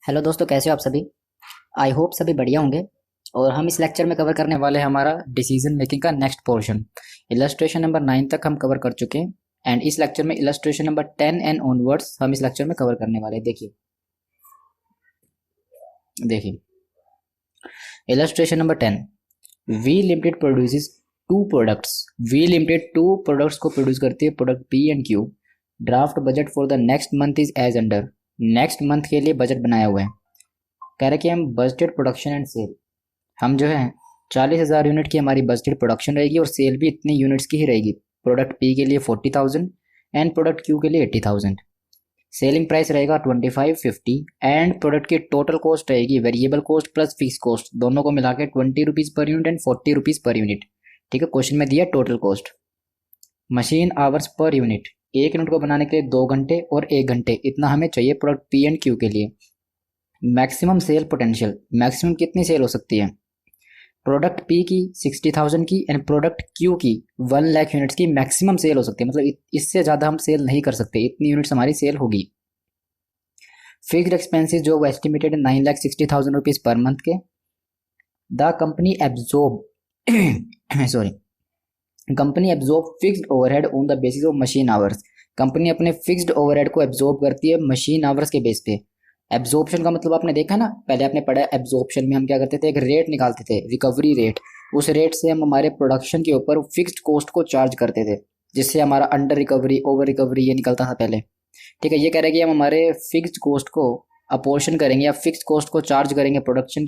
Hello दोस्तों, कैसे हो आप सभी। आई होप सभी बढ़िया होंगे। और हम इस लेक्चर में कवर करने वाले हैं हमारा डिसीजन मेकिंग का नेक्स्ट पोर्शन। इलस्ट्रेशन नंबर 9 तक हम कवर कर चुके हैं एंड इस लेक्चर में इलस्ट्रेशन नंबर 10 एंड ऑनवर्ड्स हम इस लेक्चर में कवर करने वाले हैं। देखिए देखिए illustration number 10। V limited produces two products. V limited two products को प्रोड्यूस करती है, product P and Q. Draft budget for the next month is as under. Next month के लिए बजट बनाया हुआ है। कह रहे कि हम बजटेड प्रोडक्शन एंड सेल, हम जो है 40,000 यूनिट की हमारी बजटेड प्रोडक्शन रहेगी और सेल भी इतनी यूनिट्स की ही रहेगी। प्रोडक्ट पी के लिए 40,000 एंड प्रोडक्ट क्यू के लिए 80,000। सेलिंग प्राइस रहेगा 2550 एंड प्रोडक्ट की टोटल कॉस्ट रहेगी variable cost plus fix cost दोनों को मिला के 20 rupees per unit and 40 rupees per unit. ठीक है, क्वेश्चन में दिया total cost. Machine hours per unit, एक यूनिट को बनाने के लिए 2 घंटे और 1 घंटे इतना हमें चाहिए प्रोडक्ट पी एंड क्यू के लिए। मैक्सिमम सेल पोटेंशियल, मैक्सिमम कितनी सेल हो सकती है प्रोडक्ट पी की 60,000 की एंड प्रोडक्ट क्यू की 1 लाख यूनिट्स की मैक्सिमम सेल हो सकती है। मतलब इससे ज़्यादा हम सेल नहीं कर सकते, इतनी यूनिट्स हमारी सेल होगी। फिक्स्ड एक्सपेंसेस जो वो एस्टिमेटेड 9,60,000 रुपीज़ पर मंथ के। The company absorb sorry company absorb fixed overhead on the basis of machine hours. Company अपने फिक्स्ड ओवरहेड को एब्जॉर्ब करती है मशीन आवर्स के बेस पे। एब्जॉर्प्शन का मतलब आपने देखा ना, पहले आपने पढ़ा एब्जॉर्प्शन में हम क्या करते थे, एक रेट निकालते थे, रिकवरी रेट। उस रेट से हम हमारे प्रोडक्शन के ऊपर फिक्स्ड कॉस्ट को चार्ज करते थे, जिससे हमारा अंडर रिकवरी ओवर रिकवरी ये निकलता था पहले। ठीक है, ये कह रहे हैं कि हम हमारे फिक्स्ड कॉस्ट को अपोर्शन करेंगे या फिक्स्ड कॉस्ट को चार्ज करेंगे प्रोडक्शन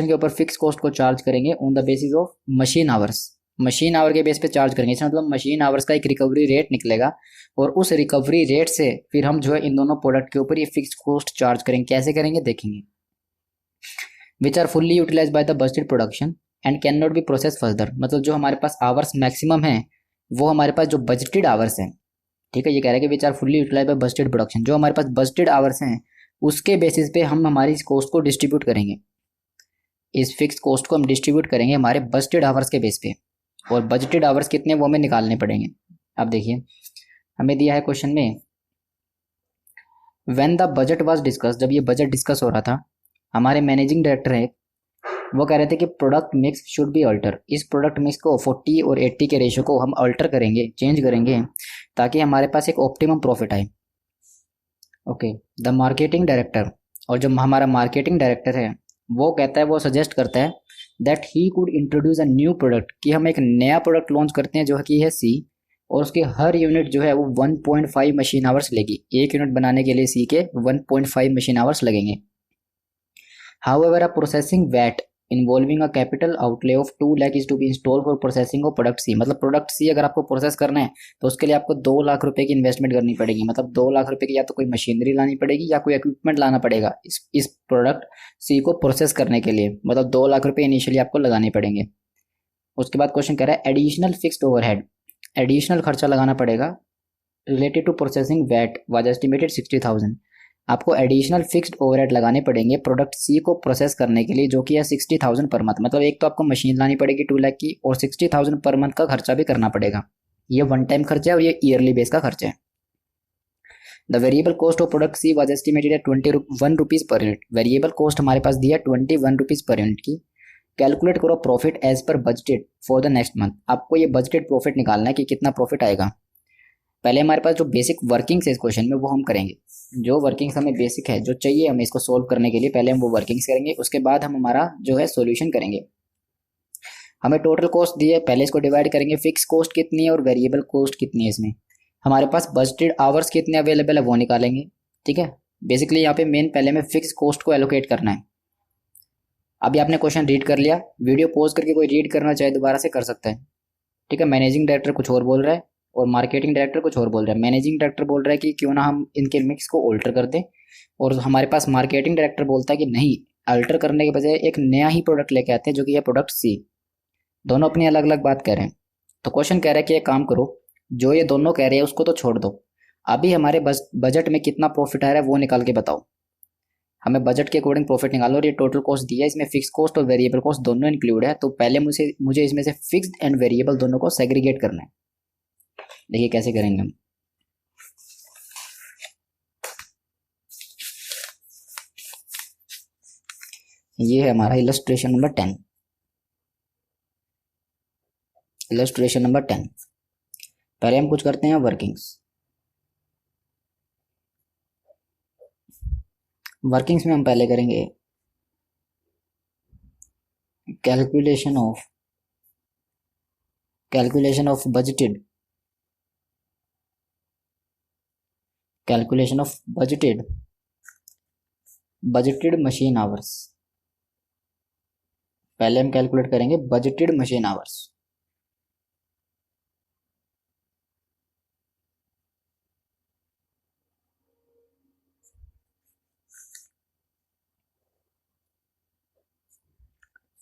के ऊपर फिक्स कॉस्ट को चार्ज करेंगे on the basis of machine hours. Machine our के बेस पे चार्ज करेंगे, इसका मतलब मशीन आवर्स का एक रिकवरी रेट निकलेगा और उस रिकवरी रेट से फिर हम जो है इन दोनों प्रोडक्ट के ऊपर ये फिक्स कॉस्ट चार्ज करेंगे। कैसे करेंगे देखेंगे। Which are fully utilise by the budgeted production and can not be process further. मतलब जो हमारे पास आवर्स मैक्सिमम है वो हमारे पास जो बजटेड आवर्स हैं। ठीक है, ये कह रहा है कि which are fully utilise by budgeted production, जो हमारे पास बजटेड आवर्स हैं उसके बेसिस पे हम हमारी इस कॉस्ट को डिस्ट्रीब्यूट करेंगे। इस फिक्स कॉस्ट को हम डिस्ट्रीब्यूट करेंगे हमारे बजटेड आवर्स के बेस पे, और बजटेड आवर्स कितने वो हमें निकालने पड़ेंगे। अब देखिए हमें दिया है क्वेश्चन में, when the budget was discuss, जब ये बजट डिस्कस हो रहा था, हमारे मैनेजिंग डायरेक्टर है वो कह रहे थे कि product mix should be alter. इस प्रोडक्ट मिक्स को 40 और 80 के रेशियो को हम अल्टर करेंगे, चेंज करेंगे, ताकि हमारे पास एक ऑप्टिमम प्रॉफिट आए। ओके, द मार्केटिंग डायरेक्टर, और जो हमारा मार्केटिंग डायरेक्टर है वो कहता है, वो सजेस्ट करता है that he could introduce a new product, कि हम एक नया प्रोडक्ट लॉन्च करते हैं जो कि है सी, और उसके हर यूनिट जो है वो 1.5 मशीन आवर्स लेगी। एक यूनिट बनाने के लिए सी के 1.5 मशीन आवर्स लगेंगे। However a processing vat involving a capital outlay of 2 lakh is to be install for processing of product C. मतलब प्रोडक्ट सी अगर आपको प्रोसेस करना है तो उसके लिए आपको 2 लाख रुपए की इन्वेस्टमेंट करनी पड़ेगी। मतलब 2 लाख रुपए की या तो कोई मशीनरी लानी पड़ेगी या कोई इक्विपमेंट लाना पड़ेगा इस प्रोडक्ट सी को प्रोसेस करने के लिए। मतलब 2 लाख रुपए इनिशियली आपको लगाने पड़ेंगे। उसके बाद क्वेश्चन कह रहा है एडिशनल फिक्स्ड ओवरहेड, एडिशनल खर्चा लगाना पड़ेगा related to processing vat was estimated 60,000। आपको एडिशनल फिक्स्ड ओवरहेड लगाने पड़ेंगे प्रोडक्ट सी को प्रोसेस करने के लिए, जो कि है 60,000 पर मंथ। मतलब एक तो आपको मशीन लानी पड़ेगी 2 लाख की, और 60,000 पर मंथ का खर्चा भी करना पड़ेगा। ये वन टाइम खर्चा है और ये ईयरली बेस का खर्चा है। The variable cost of product she was estimated at 21 rupees per unit. Variable cost हमारे पास दिया 21 रुपीज़ पर यूनिट की। कैलकुलेट करो profit as per budgeted for the next month. आपको ये बजटेड प्रॉफिट निकालना है कि कितना प्रॉफिट आएगा। पहले हमारे पास जो बेसिक वर्किंग्स है इस क्वेश्चन में वो हम करेंगे। जो वर्किंग्स हमें बेसिक है, जो चाहिए हमें इसको सोल्व करने के लिए, पहले हम वो वर्किंग्स करेंगे, उसके बाद हम हमारा जो है सॉल्यूशन करेंगे। हमें टोटल कॉस्ट दी है, पहले इसको डिवाइड करेंगे, फिक्स कॉस्ट कितनी है और वेरिएबल कॉस्ट कितनी है। इसमें हमारे पास बजटेड आवर्स कितने अवेलेबल है वो निकालेंगे। ठीक है, बेसिकली यहाँ पे मेन पहले हमें फिक्स कॉस्ट को एलोकेट करना है। अभी आपने क्वेश्चन रीड कर लिया, वीडियो पॉज करके कोई रीड करना चाहे दोबारा से कर सकता है। ठीक है, मैनेजिंग डायरेक्टर कुछ और बोल रहा है और मार्केटिंग डायरेक्टर कुछ और बोल रहा है। मैनेजिंग डायरेक्टर बोल रहा है कि क्यों ना हम इनके मिक्स को ऑल्टर कर दें, और हमारे पास मार्केटिंग डायरेक्टर बोलता है कि नहीं, अल्टर करने के बजाय एक नया ही प्रोडक्ट लेके आते हैं जो कि है प्रोडक्ट सी। दोनों अपनी अलग अलग बात कह रहे हैं। तो क्वेश्चन कह रहा है कि एक काम करो, जो ये दोनों कह रहे हैं उसको तो छोड़ दो, अभी हमारे बजट में कितना प्रॉफिट आ रहा है वो निकाल के बताओ। हमें बजट के अकॉर्डिंग प्रॉफिट निकालो, और ये टोटल कॉस्ट दिया है, इसमें फिक्स कॉस्ट और वेरिएबल कॉस्ट दोनों इंक्लूड है। तो पहले मुझे मुझे इसमें से फिक्स्ड एंड वेरिएबल दोनों को सेग्रीगेट करना है। देखिए कैसे करेंगे हम। ये है हमारा इलस्ट्रेशन नंबर 10। Illustration number 10। पहले हम कुछ करते हैं वर्किंग्स। वर्किंग्स में हम पहले करेंगे calculation of budgeted machine hours. पहले हम कैलकुलेट करेंगे बजटेड मशीन आवर्स।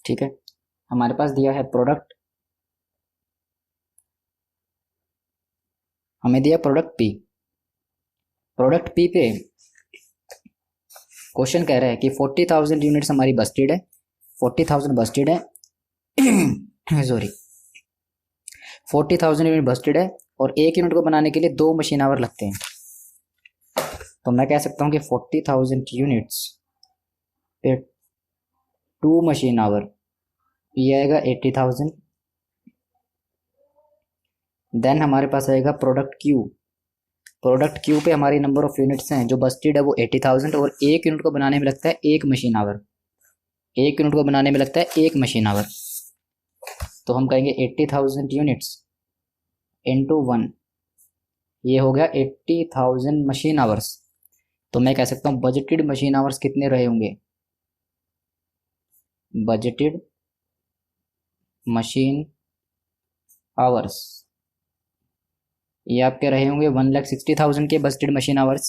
ठीक है, हमारे पास दिया है प्रोडक्ट, हमें दिया प्रोडक्ट पी। प्रोडक्ट पी पे क्वेश्चन कह रहा है कि 40,000 यूनिट्स हमारी बस्टेड है, 40,000 बस्टेड है सॉरी 40,000 यूनिट बस्टेड है और एक यूनिट को बनाने के लिए 2 मशीन आवर लगते हैं। तो मैं कह सकता हूं कि 40,000 यूनिट्स पे 2 मशीन आवर, ये आएगा 80,000। देन हमारे पास आएगा प्रोडक्ट क्यू पे हमारी नंबर ऑफ यूनिट्स हैं जो बस्टेड है वो 80,000 और एक यूनिट को बनाने में लगता है 1 मशीन आवर। एक यूनिट को बनाने में लगता है 1 मशीन आवर। तो हम कहेंगे 80,000 यूनिट्स इंटू 1, ये हो गया 80,000 मशीन आवर्स। तो मैं कह सकता हूँ बजटेड मशीन आवर्स कितने रहे होंगे, बजटेड मशीन आवर्स ये आपके रहे होंगे 1,60,000 के बजटेड मशीन आवर्स।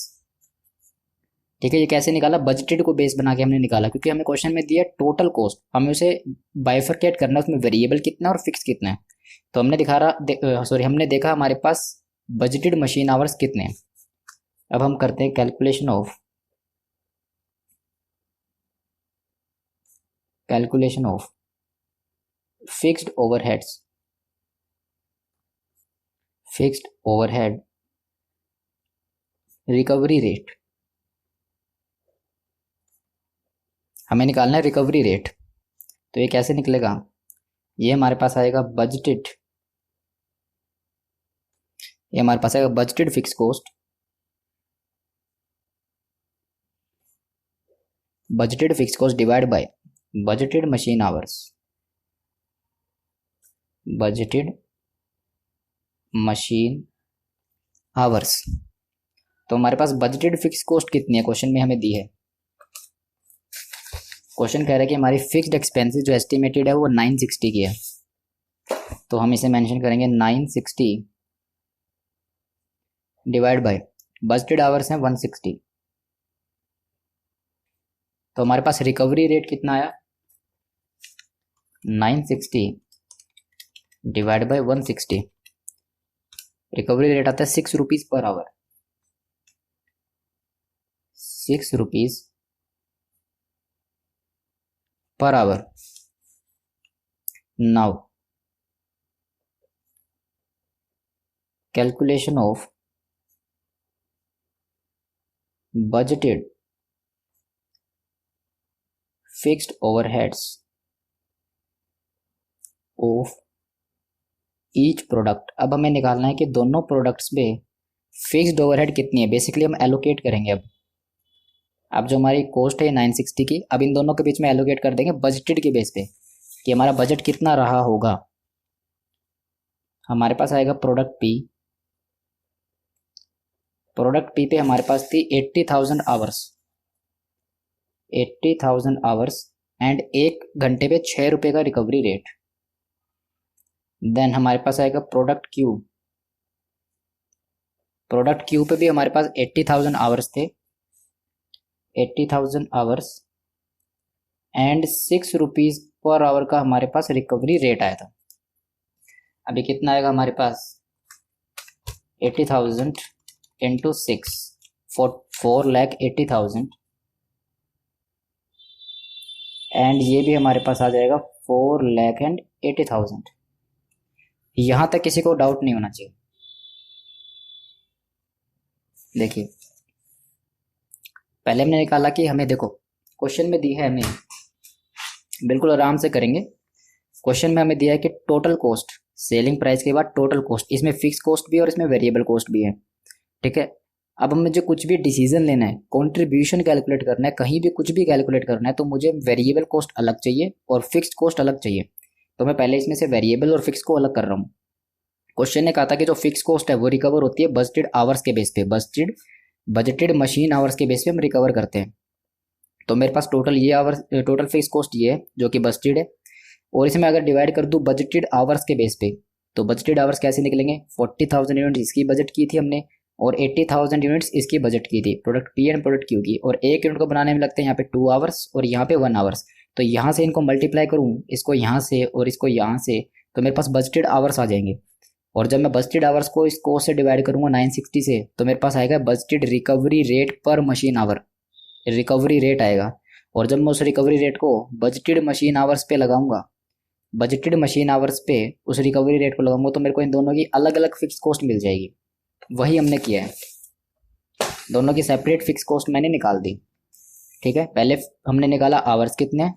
ठीक है, ये कैसे निकाला, बजटेड को बेस बना के हमने निकाला, क्योंकि हमें क्वेश्चन में दिया टोटल कॉस्ट, हमें उसे बाइफरकेट करना है, उसमें वेरिएबल कितना है और फिक्स कितना है। तो हमने देखा हमारे पास बजटेड मशीन आवर्स कितने हैं। अब हम करते हैं calculation of fixed overhead recovery rate. हमें निकालना है रिकवरी रेट। तो ये कैसे निकलेगा, ये हमारे पास आएगा budgeted fix cost, divide by budgeted machine hours. तो हमारे पास बजटेड फिक्स कॉस्ट कितनी है क्वेश्चन में हमें दी है। क्वेश्चन कह रहा है कि हमारी फिक्स्ड एक्सपेंसेस जो एस्टिमेटेड है वो 960 की है। तो हम इसे मेंशन करेंगे 960 डिवाइड बाय बजटेड आवर्स हैं 160। तो हमारे पास रिकवरी रेट कितना आया, 960 डिवाइड बाय 160। रिकवरी रेट आता है 6 rupees per hour, 6 rupees per hour. Now calculation of budgeted fixed overheads of each product. अब हमें निकालना है कि दोनों प्रोडक्ट्स में फिक्स्ड ओवरहेड कितनी है। बेसिकली हम एलोकेट करेंगे। अब जो हमारी कॉस्ट है 960 की, अब इन दोनों के बीच में एलोकेट कर देंगे बजटेड के बेस पे कि हमारा बजट कितना रहा होगा। हमारे पास आएगा प्रोडक्ट पी पे हमारे पास थी 80,000 आवर्स एंड 1 घंटे पे 6 रुपए का रिकवरी रेट। देन हमारे पास आएगा प्रोडक्ट क्यू पे भी हमारे पास 80,000 आवर्स थे, 80,000 hours and 6 rupees per hour का हमारे पास रिकवरी रेट आया था। अभी कितना आएगा हमारे पास, 80,000 इंटू 6, 4,80,000 एंड ये भी हमारे पास आ जाएगा 4,80,000। यहां तक किसी को डाउट नहीं होना चाहिए। देखिए पहले हमने निकाला कि हमें देखो क्वेश्चन में दी है हमें बिल्कुल आराम से करेंगे। क्वेश्चन में हमें दिया है कि टोटल कॉस्ट, सेलिंग प्राइस के बाद टोटल कॉस्ट, इसमें फिक्स कॉस्ट भी है और इसमें वेरिएबल कॉस्ट भी है। ठीक है, अब हमें जो कुछ भी डिसीजन लेना है, कंट्रीब्यूशन कैलकुलेट करना है, कहीं भी कुछ भी कैलकुलेट करना है, तो मुझे वेरिएबल कॉस्ट अलग चाहिए और फिक्स्ड कॉस्ट अलग चाहिए। तो मैं पहले इसमें से वेरिएबल और फिक्स को अलग कर रहा हूँ। क्वेश्चन ने कहा था कि जो फिक्स कॉस्ट है वो रिकवर होती है बजटेड आवर्स के बेस पे, बजटेड मशीन आवर्स के बेस पे हम रिकवर करते हैं। तो मेरे पास टोटल ये आवर्स, टोटल फिक्स कॉस्ट ये है जो कि बजटेड है, और इसमें अगर डिवाइड कर दूँ बजटेड आवर्स के बेस पे, तो बजटेड आवर्स कैसे निकलेंगे, 40,000 यूनिट इसकी बजट की थी हमने और 80,000 यूनिट्स इसकी बजट की थी, product P and product Q की, और एक यूनिट को बनाने में लगते हैं यहाँ पे 2 आवर्स और यहाँ पे 1 आवर्स। तो यहाँ से इनको मल्टीप्लाई करूँ, इसको यहाँ से और इसको यहाँ से, तो मेरे पास बजटेड आवर्स आ जाएंगे। और जब मैं बजटेड आवर्स को इस कोस्ट से डिवाइड करूँगा 960 से, तो मेरे पास आएगा बजटेड रिकवरी रेट पर मशीन आवर, रिकवरी रेट आएगा। और जब मैं उस रिकवरी रेट को बजटेड मशीन आवर्स पे लगाऊंगा, बजटेड मशीन आवर्स पे उस रिकवरी रेट को लगाऊंगा, तो मेरे को इन दोनों की अलग अलग फिक्स कॉस्ट मिल जाएगी। वही हमने किया है, दोनों की सेपरेट फिक्स कॉस्ट मैंने निकाल दी। ठीक है, पहले हमने निकाला आवर्स कितने,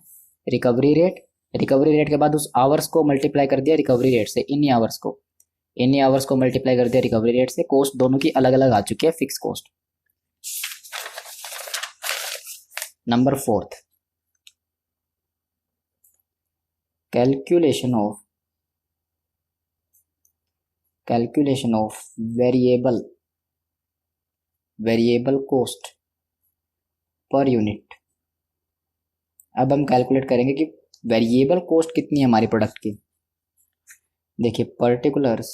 रिकवरी रेट के बाद उस आवर्स को मल्टीप्लाई कर दिया रिकवरी रेट से, इन्हीं आवर्स को मल्टीप्लाई कर दिया रिकवरी रेट से, कॉस्ट दोनों की अलग अलग आ चुकी है fix cost. Number 4, calculation of variable cost per unit. अब हम कैलकुलेट करेंगे कि वेरिएबल कॉस्ट कितनी है हमारी प्रोडक्ट की। देखिए पर्टिकुलर्स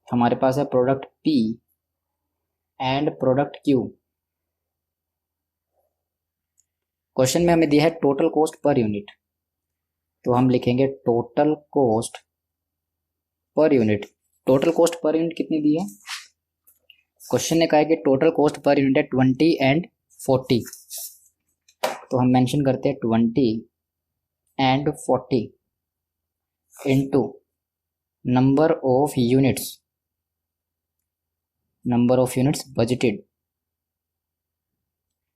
हमारे पास है product P and product Q। Question में हमें दिया है टोटल कॉस्ट पर यूनिट, तो हम लिखेंगे total cost per unit. Total cost per unit कितनी दी है, क्वेश्चन ने कहा है कि टोटल कॉस्ट पर यूनिट है 20 एंड 40, तो हम मेंशन करते हैं 20 and 40 into number of units budgeted.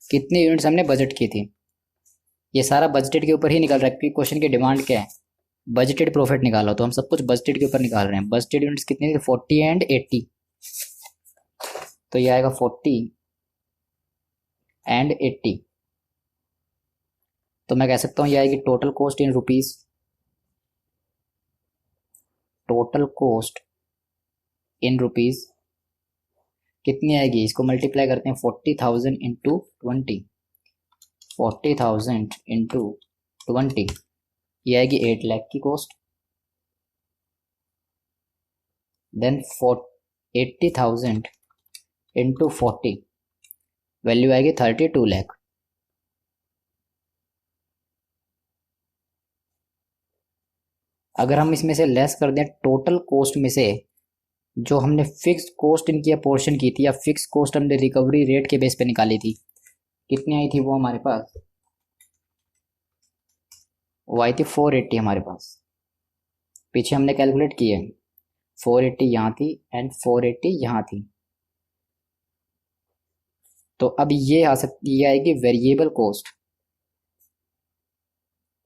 कितने यूनिट्स हमने बजट की थी, ये सारा बजटेड के ऊपर ही निकल रहा है क्योंकि क्वेश्चन की डिमांड क्या है, बजटेड प्रॉफिट निकालो, तो हम सब कुछ बजटेड के ऊपर निकाल रहे हैं। बजटेड यूनिट्स कितनी थी, 40 एंड 80, तो ये आएगा 40 एंड 80। तो मैं कह सकता हूँ ये आएगी टोटल कॉस्ट इन रुपीस, कितनी आएगी, इसको मल्टीप्लाई करते हैं 40,000 इंटू 20, 40,000 इंटू 20, ये आएगी 8 लाख की कॉस्ट। देन 80,000 इंटू 40, वैल्यू आएगी 32 लाख। अगर हम इसमें से लेस कर दें टोटल कॉस्ट में से जो हमने फिक्स कॉस्ट इनकी अपोर्शन की थी, या फिक्स कॉस्ट हमने रिकवरी रेट के बेस पे निकाली थी, कितनी आई थी वो हमारे पास, वो आई थी 480 हमारे पास। पीछे हमने कैलकुलेट किए, 480 यहाँ थी एंड 480 यहाँ थी। तो अब ये आ सकती, ये आएगी वेरिएबल कॉस्ट,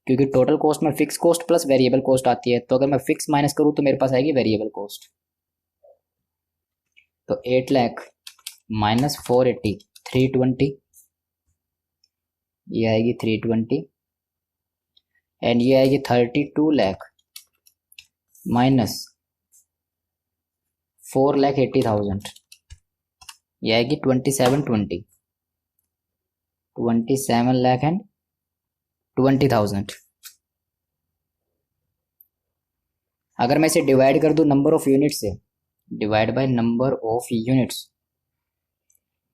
क्योंकि टोटल कॉस्ट में fix cost plus variable cost आती है, तो अगर मैं फिक्स माइनस करूँ तो मेरे पास आएगी वेरिएबल कॉस्ट। तो 8 लाख माइनस 480, 320, ये आएगी 320, एंड ये आएगी 32 लाख माइनस 4,80,000, ये आएगी 27 लाख एंड 20,000। अगर मैं इसे डिवाइड कर दूं नंबर ऑफ यूनिट से, divide by number of units,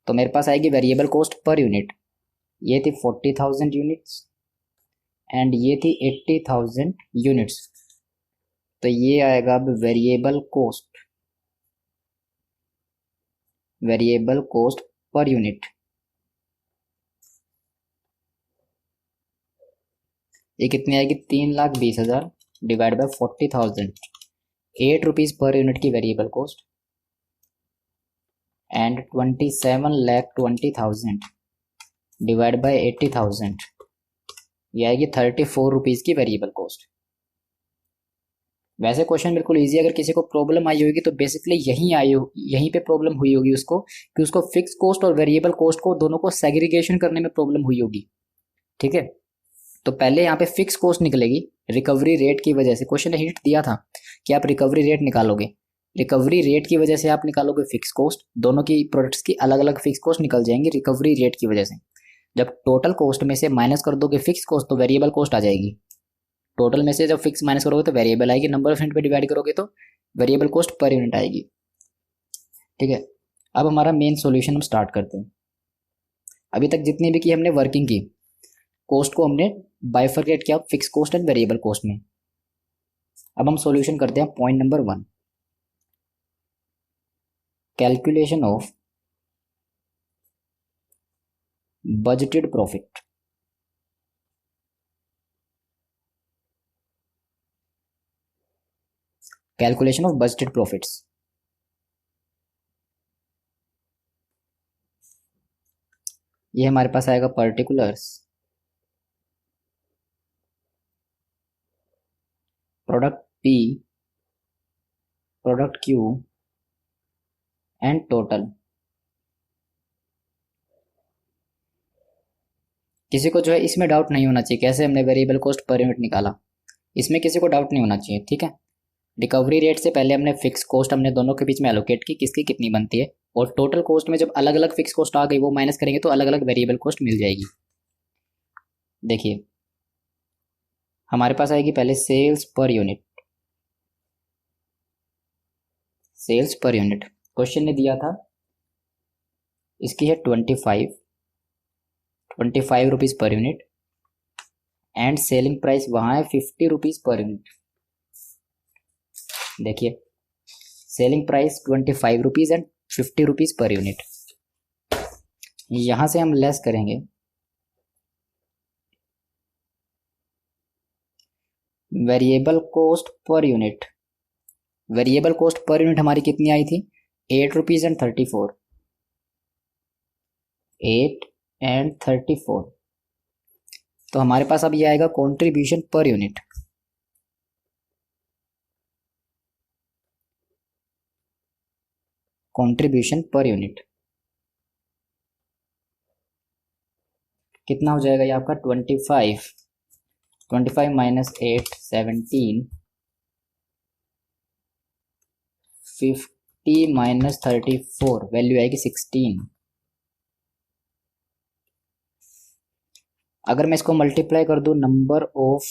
तो मेरे पास आएगी वेरिएबल कॉस्ट पर यूनिट, ये थी 40,000 यूनिट्स एंड ये थी 80,000 यूनिट्स, तो ये आएगा अब वेरिएबल कॉस्ट पर यूनिट। ये कितनी आएगी, 3,20,000 divide by 40,000, 8 rupees per unit की variable cost and 27,20,000 divide by 80,000, ये आएगी 34 रुपीज़ की वेरिएबल कॉस्ट। वैसे क्वेश्चन बिल्कुल इजी, अगर किसी को प्रॉब्लम आई होगी तो बेसिकली यहीं पे प्रॉब्लम हुई होगी उसको, कि उसको फिक्स कॉस्ट और वेरिएबल कॉस्ट को दोनों को सेग्रीगेशन करने में प्रॉब्लम हुई होगी। ठीक है, तो पहले यहाँ पे फिक्स कॉस्ट निकलेगी रिकवरी रेट की वजह से। क्वेश्चन ने हिंट दिया था कि आप रिकवरी रेट निकालोगे, रिकवरी रेट की वजह से आप निकालोगे फिक्स कॉस्ट, दोनों की प्रोडक्ट्स की अलग अलग फिक्स कॉस्ट निकल जाएंगी रिकवरी रेट की वजह से। जब टोटल कॉस्ट में से माइनस कर दोगे फिक्स कॉस्ट तो वेरिएबल कॉस्ट आ जाएगी। टोटल में से जब फिक्स माइनस करोगे तो वेरिएबल आएगी, नंबर ऑफ यूनिट पे डिवाइड करोगे तो वेरिएबल कॉस्ट पर यूनिट आएगी। ठीक है, अब हमारा मेन सॉल्यूशन हम स्टार्ट करते हैं। अभी तक जितनी भी की हमने वर्किंग की, कॉस्ट को हमने बाइफरकेट किया fix cost and variable cost में। अब हम सॉल्यूशन करते हैं point number 1, calculation of budgeted profit. Calculation of budgeted profits. ये हमारे पास आएगा particulars product P, product Q and total. किसी को जो है इसमें डाउट नहीं होना चाहिए कैसे हमने वेरिएबल कॉस्ट पर यूनिट निकाला, इसमें किसी को डाउट नहीं होना चाहिए। ठीक है, रिकवरी रेट से पहले हमने फिक्स कॉस्ट हमने दोनों के बीच में एलोकेट की, किसकी कितनी बनती है, और टोटल कॉस्ट में जब अलग अलग फिक्स कॉस्ट आ गई वो माइनस करेंगे तो अलग अलग वेरिएबल कॉस्ट मिल जाएगी। देखिए हमारे पास आएगी पहले sales per unit. Sales per unit question ने दिया था, इसकी है 25 rupees per unit and selling price वहाँ है 50 रुपीज़ पर यूनिट। देखिए selling price 25 rupees and 50 rupees per unit. यहाँ से हम लेस करेंगे variable cost per unit. Variable cost per unit हमारी कितनी आई थी, 8 रुपीज़ एंड 34, 8 एंड 34। तो हमारे पास अब ये आएगा contribution per unit. Contribution per unit कितना हो जाएगा ये आपका 25 माइनस 8 17, 50 माइनस 34 वैल्यू आएगी 16। अगर मैं इसको मल्टीप्लाई कर दूं नंबर ऑफ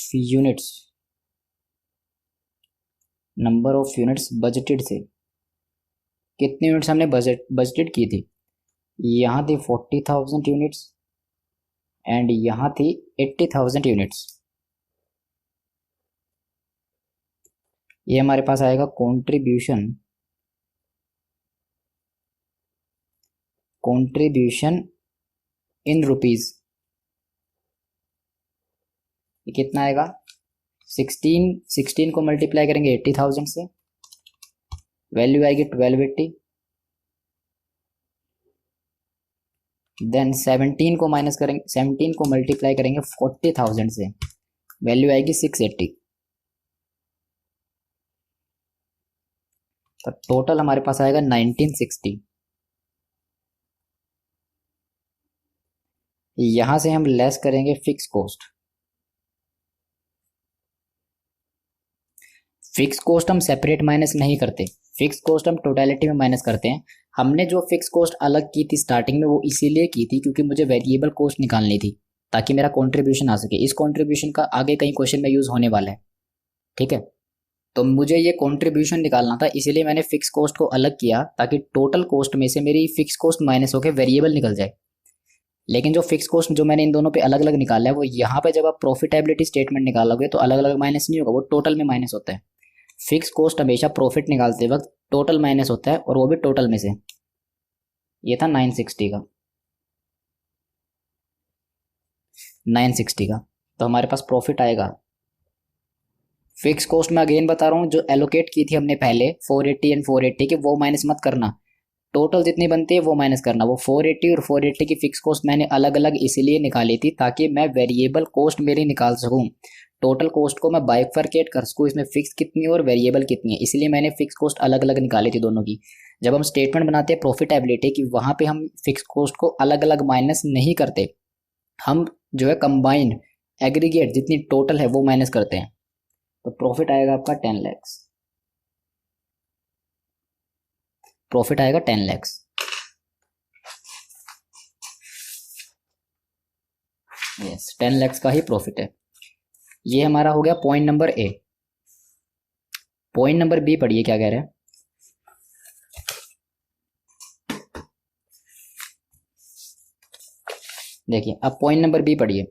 यूनिट्स बजटेड से, कितनी यूनिट्स हमने बजटेड की थी, यहाँ थी 40,000 यूनिट्स एंड यहाँ थी 80,000 यूनिट्स। ये हमारे पास आएगा कंट्रीब्यूशन इन रुपीज। ये कितना आएगा, 16 को मल्टीप्लाई करेंगे 80,000 से, वैल्यू आएगी 1280। देन 17 को माइनस करेंगे, 17 को मल्टीप्लाई करेंगे 40,000 से, वैल्यू आएगी 680। तो टोटल हमारे पास आएगा 1960। यहां से हम लेस करेंगे फिक्स कॉस्ट। फिक्स कॉस्ट हम सेपरेट माइनस नहीं करते, फिक्स कॉस्ट हम टोटलिटी में माइनस करते हैं। हमने जो फिक्स कॉस्ट अलग की थी स्टार्टिंग में वो इसीलिए की थी क्योंकि मुझे वेरिएबल कॉस्ट निकालनी थी ताकि मेरा कंट्रीब्यूशन आ सके। इस कंट्रीब्यूशन का आगे कहीं क्वेश्चन में यूज होने वाला है। ठीक है, तो मुझे ये कंट्रीब्यूशन निकालना था, इसीलिए मैंने फिक्स कॉस्ट को अलग किया ताकि टोटल कॉस्ट में से मेरी फिक्स कॉस्ट माइनस होकर वेरिएबल निकल जाए। लेकिन जो फिक्स कॉस्ट जो मैंने इन दोनों पे अलग अलग निकाला है वो यहाँ पे जब आप प्रॉफिटेबिलिटी स्टेटमेंट निकालोगे तो अलग अलग माइनस नहीं होगा, वो टोटल में माइनस होता है। फिक्स कॉस्ट हमेशा प्रॉफिट निकालते वक्त टोटल माइनस होता है और वो भी टोटल में से। ये था 960 का, 960 का, तो हमारे पास प्रॉफिट आएगा। फिक्स कॉस्ट में अगेन बता रहा हूँ जो एलोकेट की थी हमने पहले 480 एंड 480 की वो माइनस मत करना, टोटल जितनी बनती है वो माइनस करना। वो 480 और 480 की फिक्स कॉस्ट मैंने अलग अलग इसलिए निकाली थी ताकि मैं वेरिएबल कॉस्ट मेरी निकाल सकूं। टोटल कॉस्ट को मैं बाइफरकेट कर सकूं, इसमें फिक्स कितनी है और वेरिएबल कितनी है, इसलिए मैंने फिक्स कॉस्ट अलग अलग निकाली थी दोनों की। जब हम स्टेटमेंट बनाते हैं प्रॉफिटेबिलिटी की, वहाँ पे हम फिक्स कॉस्ट को अलग अलग माइनस नहीं करते, हम जो है कंबाइंड एग्रीगेट जितनी टोटल है वो माइनस करते हैं। तो प्रॉफिट आएगा आपका 10 lakhs, प्रॉफिट आएगा 10 lakhs। यस, 10 lakhs का ही प्रॉफिट है। ये हमारा हो गया point number A. Point number B पढ़िए क्या कह रहे हैं। देखिए अब पॉइंट नंबर बी पढ़िए,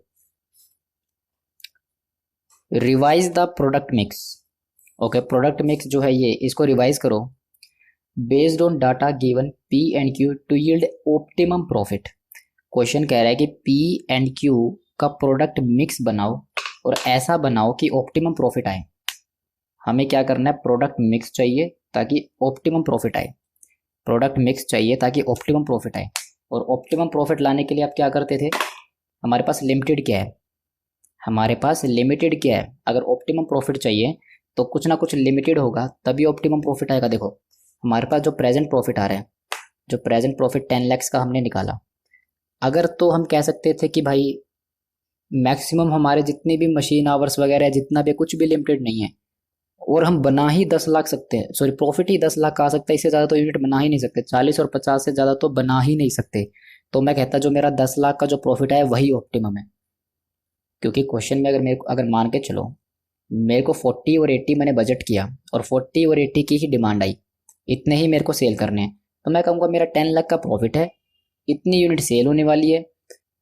revise the product mix. Okay, product mix जो है ये, इसको रिवाइज करो based on data given P and Q to yield optimum profit. Question कह रहा है कि पी एंड क्यू का प्रोडक्ट मिक्स बनाओ और ऐसा बनाओ कि ऑप्टिमम प्रॉफिट आए। हमें क्या करना है, प्रोडक्ट मिक्स चाहिए ताकि ऑप्टिमम प्रॉफिट आए। प्रोडक्ट मिक्स चाहिए ताकि ऑप्टिमम प्रॉफिट आए। और ऑप्टिमम प्रॉफिट लाने के लिए आप क्या करते थे, हमारे पास लिमिटेड क्या है, हमारे पास लिमिटेड क्या है। अगर ऑप्टिमम प्रॉफिट चाहिए तो कुछ ना कुछ लिमिटेड होगा तभी ऑप्टिमम प्रॉफिट आएगा। देखो हमारे पास जो प्रेजेंट प्रॉफिट आ रहा है, जो प्रेजेंट प्रॉफिट 10 lakhs का हमने निकाला, अगर तो हम कह सकते थे कि भाई मैक्सिमम हमारे जितने भी मशीन आवर्स वगैरह जितना भी कुछ भी लिमिटेड नहीं है, और हम बना ही 10 लाख सकते हैं, सॉरी प्रॉफिट ही 10 लाख का आ सकता है, इससे ज़्यादा तो यूनिट बना ही नहीं सकते, 40 और 50 से ज़्यादा तो बना ही नहीं सकते। तो मैं कहता जो मेरा 10 लाख का जो प्रॉफिट है वही ऑप्टिमम है। क्योंकि क्वेश्चन में अगर मेरे को, अगर मान के चलो मेरे को 40 और 80 मैंने बजट किया और 40 और 80 की ही डिमांड आई, इतने ही मेरे को सेल करने हैं, तो मैं कहूँगा मेरा 10 लाख का प्रॉफिट है, इतनी यूनिट सेल होने वाली है,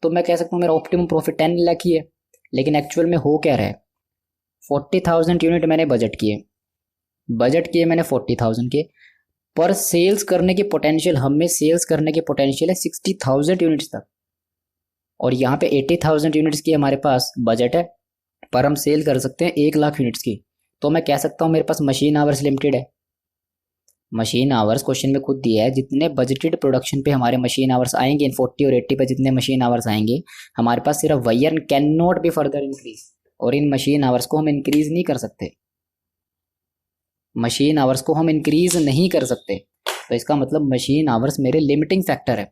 तो मैं कह सकता हूँ मेरा ऑप्टिमम प्रॉफिट 10 लाख ही है। लेकिन एक्चुअल में हो क्या रहा है, 40,000 यूनिट मैंने बजट किए मैंने 40,000 के, पर सेल्स करने की पोटेंशियल, हमें सेल्स करने की पोटेंशियल है 60,000 यूनिट्स तक। और यहाँ पे 80,000 यूनिट्स की हमारे पास बजट है, पर हम सेल कर सकते हैं 1 लाख यूनिट्स की। तो मैं कह सकता हूँ मेरे पास मशीन आवर्स लिमिटेड है। मशीन आवर्स क्वेश्चन में खुद दिया है, जितने बजटेड प्रोडक्शन पे हमारे मशीन आवर्स आएंगे, इन 40 और 80 पे जितने मशीन आवर्स आएंगे, हमारे पास सिर्फ वही earn can not be further increase. और इन मशीन आवर्स को हम इंक्रीज नहीं कर सकते, मशीन आवर्स को हम इंक्रीज नहीं कर सकते। तो इसका मतलब मशीन आवर्स मेरे लिमिटिंग फैक्टर है।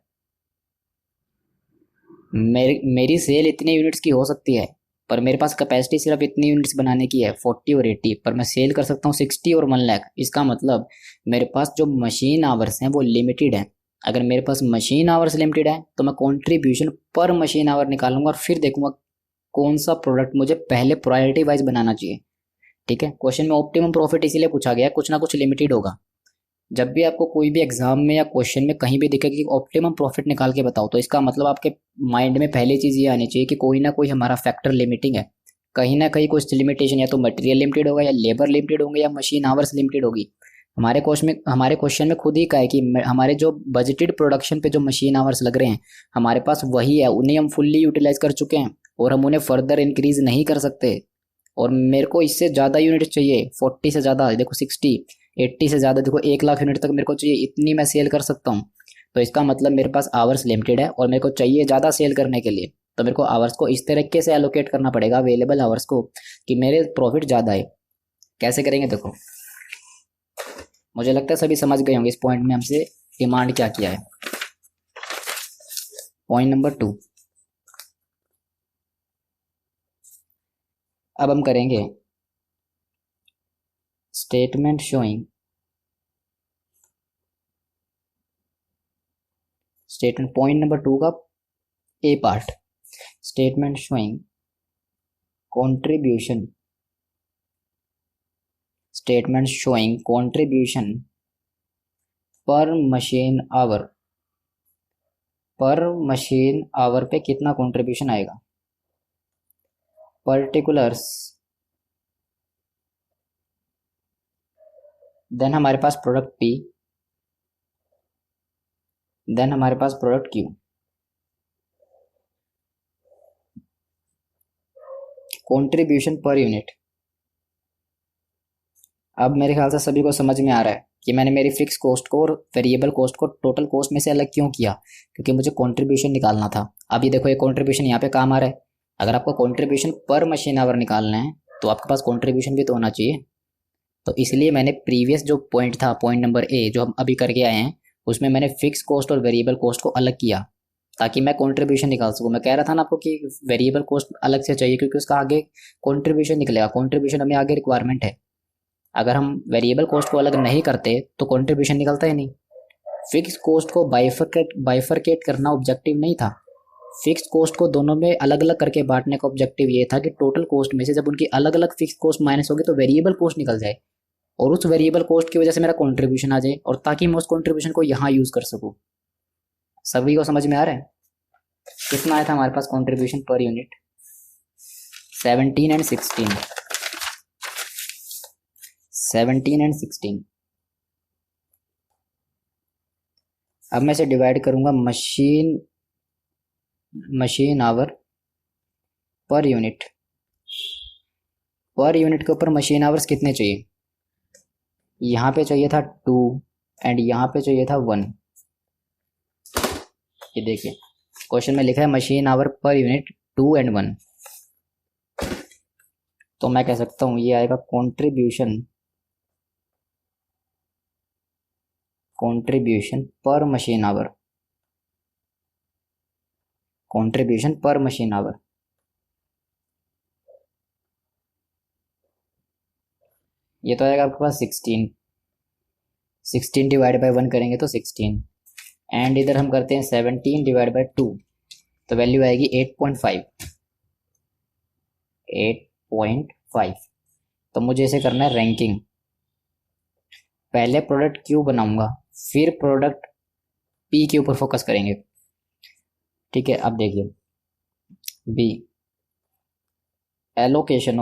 मेरी सेल इतनी यूनिट्स की हो सकती है, पर मेरे पास कैपेसिटी सिर्फ इतनी यूनिट्स बनाने की है 40 और 80, पर मैं सेल कर सकता हूँ 60 और 1 लाख। इसका मतलब मेरे पास जो मशीन आवर्स हैं वो लिमिटेड हैं। अगर मेरे पास मशीन आवर्स लिमिटेड है तो मैं कॉन्ट्रीब्यूशन पर मशीन आवर निकालूंगा और फिर देखूंगा कौन सा प्रोडक्ट मुझे पहले प्रायोरिटी वाइज बनाना चाहिए। ठीक है, क्वेश्चन में ऑप्टिमम प्रॉफिट इसीलिए पूछा गया, कुछ ना कुछ लिमिटेड होगा। जब भी आपको कोई भी एग्जाम में या क्वेश्चन में कहीं भी दिखे कि ऑप्टिमम प्रॉफिट निकाल के बताओ, तो इसका मतलब आपके माइंड में पहली चीज़ ये आनी चाहिए कि कोई ना कोई हमारा फैक्टर लिमिटिंग है। कहीं ना कहीं कुछ लिमिटेशन, या तो मटेरियल लिमिटेड होगा, या लेबर लिमिटेड होंगे, या मशीन आवर्स लिमिटेड होगी। हमारे क्वेश्चन में खुद ही कहा है कि हमारे जो बजटेड प्रोडक्शन पे जो मशीन आवर्स लग रहे हैं हमारे पास वही है, उन्हें हम फुल्ली यूटिलाइज कर चुके हैं और हम उन्हें फर्दर इंक्रीज नहीं कर सकते। और मेरे को इससे ज़्यादा यूनिट चाहिए, 40 से ज़्यादा, देखो 60, 80 से ज़्यादा, देखो 1 लाख यूनिट तक मेरे को चाहिए, इतनी मैं सेल कर सकता हूँ। तो इसका मतलब मेरे पास आवर्स लिमिटेड है और मेरे को चाहिए ज़्यादा सेल करने के लिए, तो मेरे को आवर्स को इस तरीके से एलोकेट करना पड़ेगा, अवेलेबल आवर्स को, कि मेरे प्रॉफिट ज़्यादा है। कैसे करेंगे देखो, मुझे लगता है सभी समझ गए होंगे इस पॉइंट में हमसे डिमांड क्या किया है। पॉइंट नंबर 2, अब हम करेंगे statement showing, statement point number 2 का A part, statement showing contribution, statement showing contribution per machine hour, per machine hour पे कितना कंट्रीब्यूशन आएगा, पर्टिकुलर्स। देन हमारे पास प्रोडक्ट पी, देन हमारे पास product Q. Contribution per unit. अब मेरे ख्याल से सभी को समझ में आ रहा है कि मैंने मेरी फिक्स कॉस्ट को और वेरिएबल कॉस्ट को टोटल कॉस्ट में से अलग क्यों किया, क्योंकि मुझे कंट्रीब्यूशन निकालना था। अब ये देखो, ये कंट्रीब्यूशन यहाँ पे काम आ रहा है। अगर आपको कंट्रीब्यूशन पर मशीन आवर निकालना है तो आपके पास कंट्रीब्यूशन भी तो होना चाहिए। तो इसलिए मैंने प्रीवियस जो पॉइंट था, पॉइंट नंबर ए जो हम अभी करके आए हैं, उसमें मैंने फिक्स कॉस्ट और वेरिएबल कॉस्ट को अलग किया ताकि मैं कंट्रीब्यूशन निकाल सकूँ। मैं कह रहा था ना आपको कि वेरिएबल कॉस्ट अलग से चाहिए क्योंकि उसका आगे कंट्रीब्यूशन निकलेगा, कंट्रीब्यूशन हमें आगे रिक्वायरमेंट है। अगर हम वेरिएबल कॉस्ट को अलग नहीं करते तो कंट्रीब्यूशन निकलता ही नहीं। फिक्स कॉस्ट को बाइफरकेट करना ऑब्जेक्टिव नहीं था। फिक्स कॉस्ट को दोनों में अलग अलग करके बांटने का ऑब्जेक्टिव ये था कि टोटल कॉस्ट में से जब उनकी अलग अलग फिक्स कॉस्ट माइनस होगी तो वेरिएबल कॉस्ट निकल जाए और उस वेरिएबल कॉस्ट की वजह से मेरा कंट्रीब्यूशन आ जाए, और ताकि मैं उस कंट्रीब्यूशन को यहाँ यूज कर सकूँ। सभी को समझ में आ रहा है? कितना आया था हमारे पास contribution per unit? 17 and 16। 17 and 16। अब मैं इसे डिवाइड करूंगा machine hour per unit. Per unit के ऊपर मशीन आवर्स कितने चाहिए? यहाँ पे चाहिए था 2 एंड यहाँ पे चाहिए था 1। ये देखिए क्वेश्चन में लिखा है machine hour per unit 2 and 1। तो मैं कह सकता हूँ ये आएगा contribution per machine our. Contribution per machine our ये तो आएगा आपके पास 16। 16 डिवाइड बाय 1 करेंगे तो 16, एंड इधर हम करते हैं 17 डिवाइड बाय 2 तो वैल्यू आएगी 8.5। 8.5। तो मुझे इसे करना है रैंकिंग। पहले प्रोडक्ट क्यू बनाऊंगा, फिर प्रोडक्ट पी के ऊपर फोकस करेंगे। ठीक है, अब देखिए B, allocation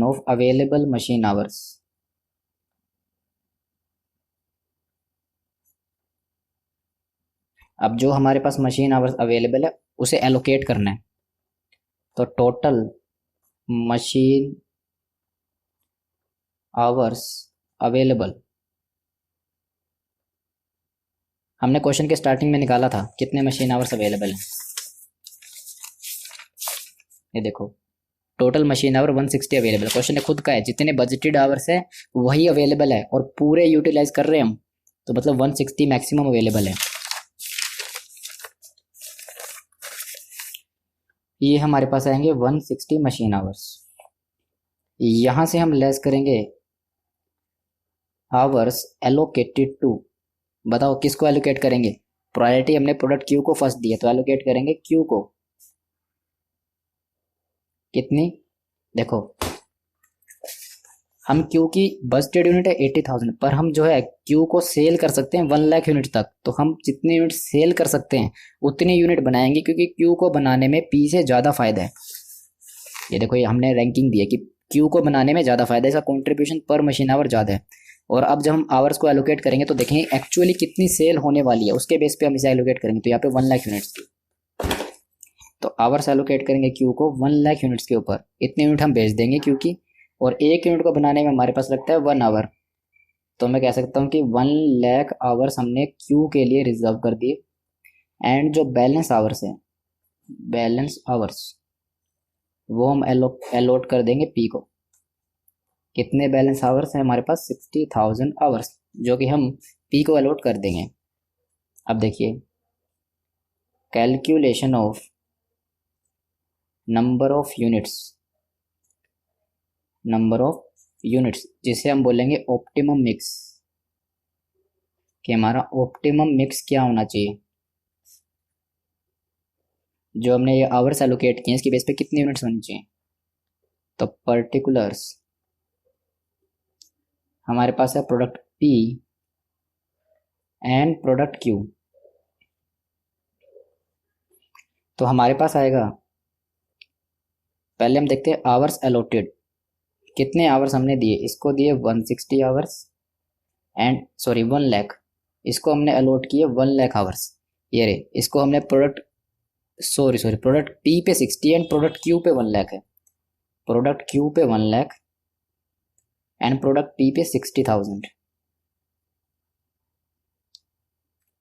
of available machine hours. अब जो हमारे पास मशीन आवर्स अवेलेबल है उसे एलोकेट करना है। तो टोटल मशीन आवर्स अवेलेबल हमने क्वेश्चन के स्टार्टिंग में निकाला था, कितने मशीन आवर्स अवेलेबल हैं। ये देखो total machine our 160 available. Question ने खुद का है जितने बजटेड आवर्स है वही अवेलेबल है और पूरे यूटिलाइज कर रहे हैं हम, तो मतलब 160 मैक्सिमम अवेलेबल है। ये हमारे पास आएंगे 160 मशीन आवर्स। यहां से हम लेस करेंगे आवर्स एलोकेटेड टू। बताओ किसको एलोकेट करेंगे? प्रायोरिटी हमने प्रोडक्ट क्यू को फर्स्ट दिया तो एलोकेट करेंगे क्यू को। कितनी? देखो हम क्यू की बजटेड यूनिट है 80,000, पर हम जो है क्यू को सेल कर सकते हैं 1 लाख यूनिट तक। तो हम जितने यूनिट सेल कर सकते हैं उतनी यूनिट बनाएंगे क्योंकि क्यू को बनाने में पी से ज़्यादा फायदा है। ये देखो ये हमने रैंकिंग दी है कि क्यू को बनाने में ज़्यादा फायदा है, इसका कॉन्ट्रीब्यूशन पर मशीन आवर ज़्यादा है। और अब जब हम आवर्स को एलोकेट करेंगे तो देखेंगे एक्चुअली कितनी सेल होने वाली है, उसके बेस पे हम इसे एलोकेट करेंगे। तो यहाँ पे 1 लाख यूनिट्स की, तो आवर्स एलोकेट करेंगे क्यू को 1 लाख यूनिट्स के ऊपर। इतने यूनिट हम बेच देंगे क्यू की, और एक यूनिट को बनाने में हमारे पास लगता है 1 आवर। तो मैं कह सकता हूँ कि 1 लाख आवर्स हमने क्यू के लिए रिजर्व कर दिए। एंड जो बैलेंस आवर्स है, बैलेंस आवर्स वो हम एलोट कर देंगे पी को। कितने बैलेंस आवर्स हैं हमारे पास? 60,000 आवर्स, जो कि हम पी को अलॉट कर देंगे। अब देखिए calculation of number of units जिसे हम बोलेंगे ऑप्टिमम मिक्स, कि हमारा ऑप्टिमम मिक्स क्या होना चाहिए। जो हमने ये आवर्स एलोकेट किए इसकी बेस पे कितनी यूनिट्स होनी चाहिए? तो पर्टिकुलर्स हमारे पास है product P and product Q. तो हमारे पास आएगा, पहले हम देखते हैं आवर्स अलॉटेड। कितने आवर्स हमने दिए? इसको दिए 160 आवर्स एंड 1 लाख। इसको हमने अलॉट किए 1 लाख आवर्स। ये रे, इसको हमने प्रोडक्ट पी पे 60 एंड प्रोडक्ट क्यू पे 1 लाख है। प्रोडक्ट क्यू पे 1 लाख एंड प्रोडक्ट पी पे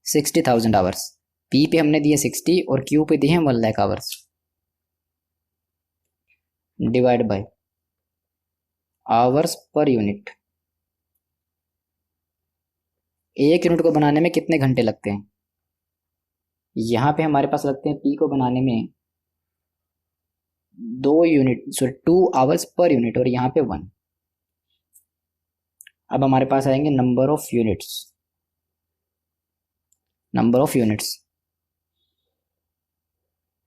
60,000 आवर्स। पी पे हमने दिए 60 और क्यू पे दिए हैं 1,00,000 hours, divide by hours per unit. एक यूनिट को बनाने में कितने घंटे लगते हैं? यहाँ पे हमारे पास लगते हैं पी को बनाने में 2 आवर्स पर यूनिट और यहाँ पे 1। अब हमारे पास आएंगे नंबर ऑफ यूनिट्स।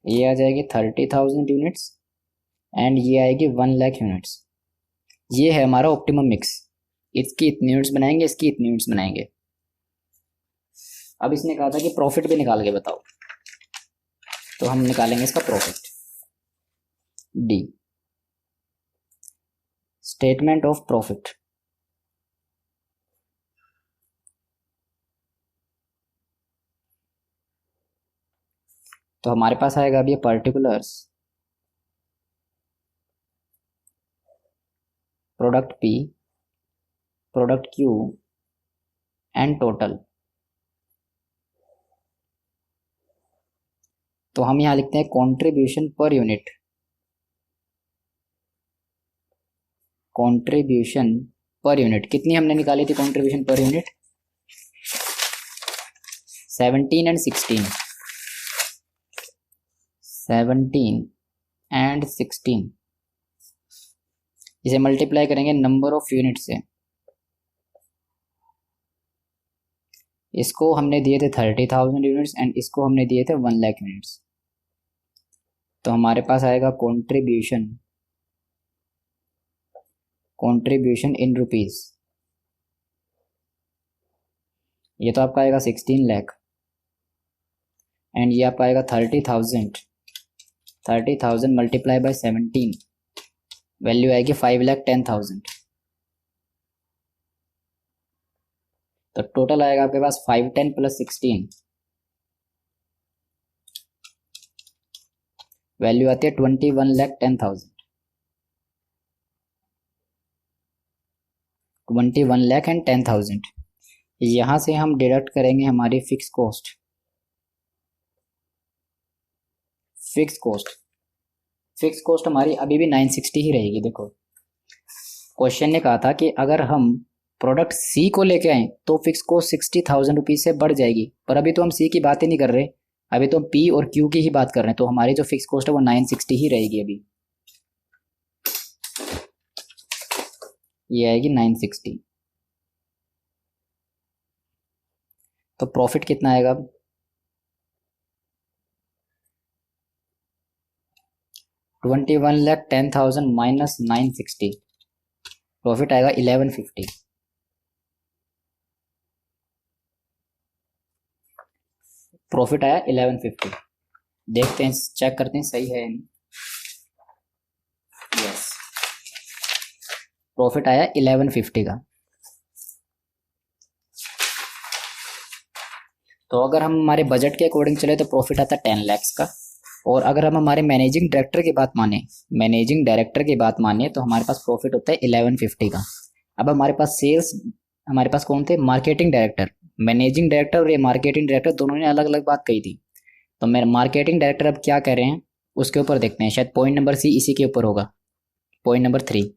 ये आ जाएगी 30,000 यूनिट्स एंड ये आएगी 1,00,000 यूनिट्स। ये है हमारा ऑप्टिमम मिक्स। इसकी इतनी यूनिट्स बनाएंगे, इसकी इतनी यूनिट्स बनाएंगे। अब इसने कहा था कि प्रॉफिट भी निकाल के बताओ, तो हम निकालेंगे इसका profit. D, statement of profit. तो हमारे पास आएगा अब ये particulars, product P, product Q and total. तो हम यहां लिखते हैं contribution per unit. Contribution per unit कितनी हमने निकाली थी? Contribution per unit 17 and 16। 17 and 16 इसे मल्टीप्लाई करेंगे नंबर ऑफ यूनिट से। इसको हमने दिए थे 30,000 यूनिट्स एंड इसको हमने दिए थे 1,00,000 यूनिट्स। तो हमारे पास आएगा कंट्रीब्यूशन इन रुपीस। ये तो आपका आएगा 16 लाख एंड ये आपका आएगा 30,000 मल्टीप्लाई बाय 17, वैल्यू आएगी 5,10,000। तो टोटल आएगा आपके पास 510 प्लस 16, वैल्यू आती है 21,10,000। 21,10,000। यहां से हम डिडक्ट करेंगे हमारी फिक्स कॉस्ट। फिक्स कॉस्ट हमारी अभी भी 960 ही रहेगी। देखो क्वेश्चन ने कहा था कि अगर हम प्रोडक्ट सी को लेके आए तो फिक्स कॉस्ट 60,000 रुपीज से बढ़ जाएगी, पर अभी तो हम सी की बात ही नहीं कर रहे, अभी तो हम पी और क्यू की ही बात कर रहे हैं। तो हमारी जो फिक्स कॉस्ट है वो 960 ही रहेगी। अभी ये आएगी 960। तो प्रॉफिट कितना आएगा अब? 21,10,000 माइनस 960, प्रॉफिट आएगा 1150। प्रॉफिट आया 1150। देखते हैं, चेक करते हैं सही है या नहीं। यस, प्रॉफिट आया 1150 का। तो अगर हम हमारे बजट के अकॉर्डिंग चले तो प्रॉफिट आता है 10 लाख का। और अगर हम हमारे मैनेजिंग डायरेक्टर की बात माने तो हमारे पास प्रॉफिट होता है 1150 का। अब हमारे पास हमारे पास कौन थे? Marketing director. मैनेजिंग डायरेक्टर और ये मार्केटिंग डायरेक्टर दोनों ने अलग अलग बात कही थी। तो मेरे मार्केटिंग डायरेक्टर अब क्या कह रहे हैं उसके ऊपर देखते हैं, शायद पॉइंट नंबर सी इसी के ऊपर होगा, पॉइंट नंबर 3।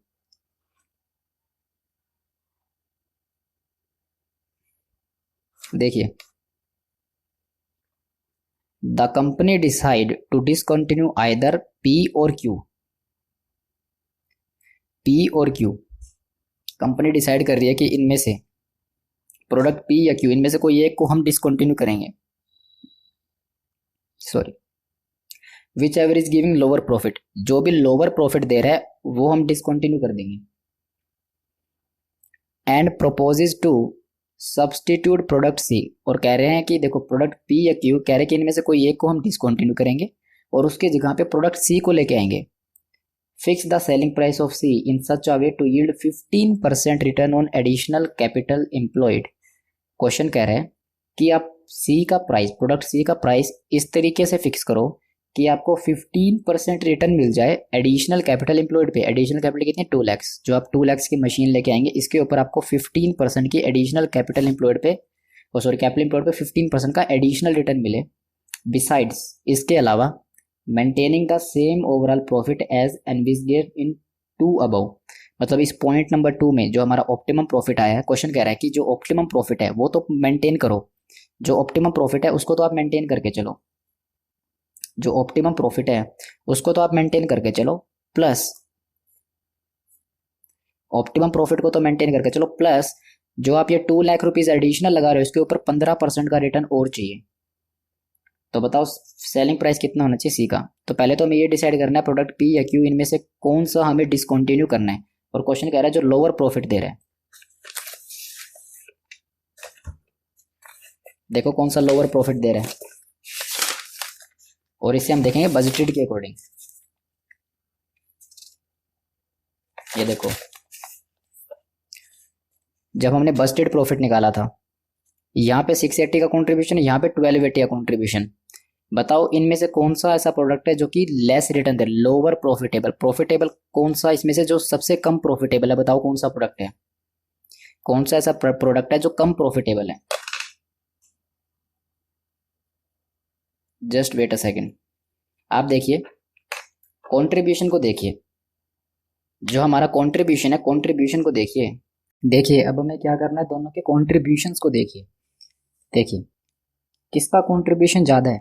देखिए, the company decide to discontinue either P और क्यू। कंपनी डिसाइड कर रही है कि इनमें से प्रोडक्ट पी या क्यू, इनमें से कोई एक को हम डिसकंटिन्यू करेंगे। Which ever is giving lower profit, जो भी लोअर प्रॉफिट दे रहा है वो हम डिसकंटिन्यू कर देंगे। And proposes to substitute product C, और कह रहे हैं कि देखो प्रोडक्ट पी या क्यू कह रहे हैं कि इनमें से कोई एक को हम डिसकंटिन्यू करेंगे और उसके जगह पे प्रोडक्ट सी को लेके आएंगे। Fix the selling price of C in such a way to yield 15% return on additional capital employed. Question कह रहे हैं कि आप सी का प्राइस, प्रोडक्ट सी का प्राइस इस तरीके से फिक्स करो कि आपको 15% रिटर्न मिल जाए एडिशनल कैपिटल एम्प्लॉयड पे। एडिशनल कैपिटल कितने, 2 लाख। जो आप 2 लाख की मशीन लेके आएंगे इसके ऊपर आपको 15% की एडिशनल कैपिटल एम्प्लॉयड पे, सॉरी कैपिटल एम्प्लॉयड पे 15% का एडिशनल रिटर्न मिले। बिसाइड्स, इसके अलावा maintaining the same overall profit as envisaged in 2 above. मतलब इस पॉइंट नंबर 2 में जो हमारा ऑप्टिमम प्रॉफिट आया है, क्वेश्चन कह रहा है कि जो ऑप्टिमम प्रॉफिट है वो तो मेंटेन करो, जो ऑप्टिमम प्रॉफिट है उसको तो आप मेंटेन करके चलो, जो ऑप्टिमम प्रॉफिट है उसको तो आप मेंटेन करके चलो, प्लस ऑप्टिमम प्रॉफिट को तो मेंटेन करके चलो, प्लस जो आप ये 2 लाख रुपीज एडिशनल लगा रहे हो इसके ऊपर 15% का रिटर्न और चाहिए। तो बताओ सेलिंग प्राइस कितना होना चाहिए सी का। तो पहले तो हमें ये डिसाइड करना है प्रोडक्ट पी या क्यू इनमें से कौन सा हमें डिसकंटिन्यू करना है। और क्वेश्चन कह रहा है जो लोअर प्रॉफिट दे रहा है, देखो कौन सा लोअर प्रॉफिट दे रहा है, और इसे हम देखेंगे बजटेड के अकॉर्डिंग। ये देखो जब हमने बजटेड प्रॉफिट निकाला था यहाँ पे 680 का कंट्रीब्यूशन, यहाँ पे 1280 का कंट्रीब्यूशन। बताओ इनमें से कौन सा ऐसा प्रोडक्ट है जो कि लेस रिटर्न दे, लोअर प्रॉफिटेबल। प्रॉफिटेबल कौन सा इसमें से जो सबसे कम प्रॉफिटेबल है, बताओ कौन सा प्रोडक्ट है, कौन सा ऐसा प्रोडक्ट है जो कम प्रॉफिटेबल है। जस्ट वेट अ सेकेंड, आप देखिए कंट्रीब्यूशन को देखिए, जो हमारा कंट्रीब्यूशन है कंट्रीब्यूशन को देखिए। देखिए अब हमें क्या करना है, दोनों के कंट्रीब्यूशंस को देखिए। देखिए किसका कंट्रीब्यूशन ज़्यादा है,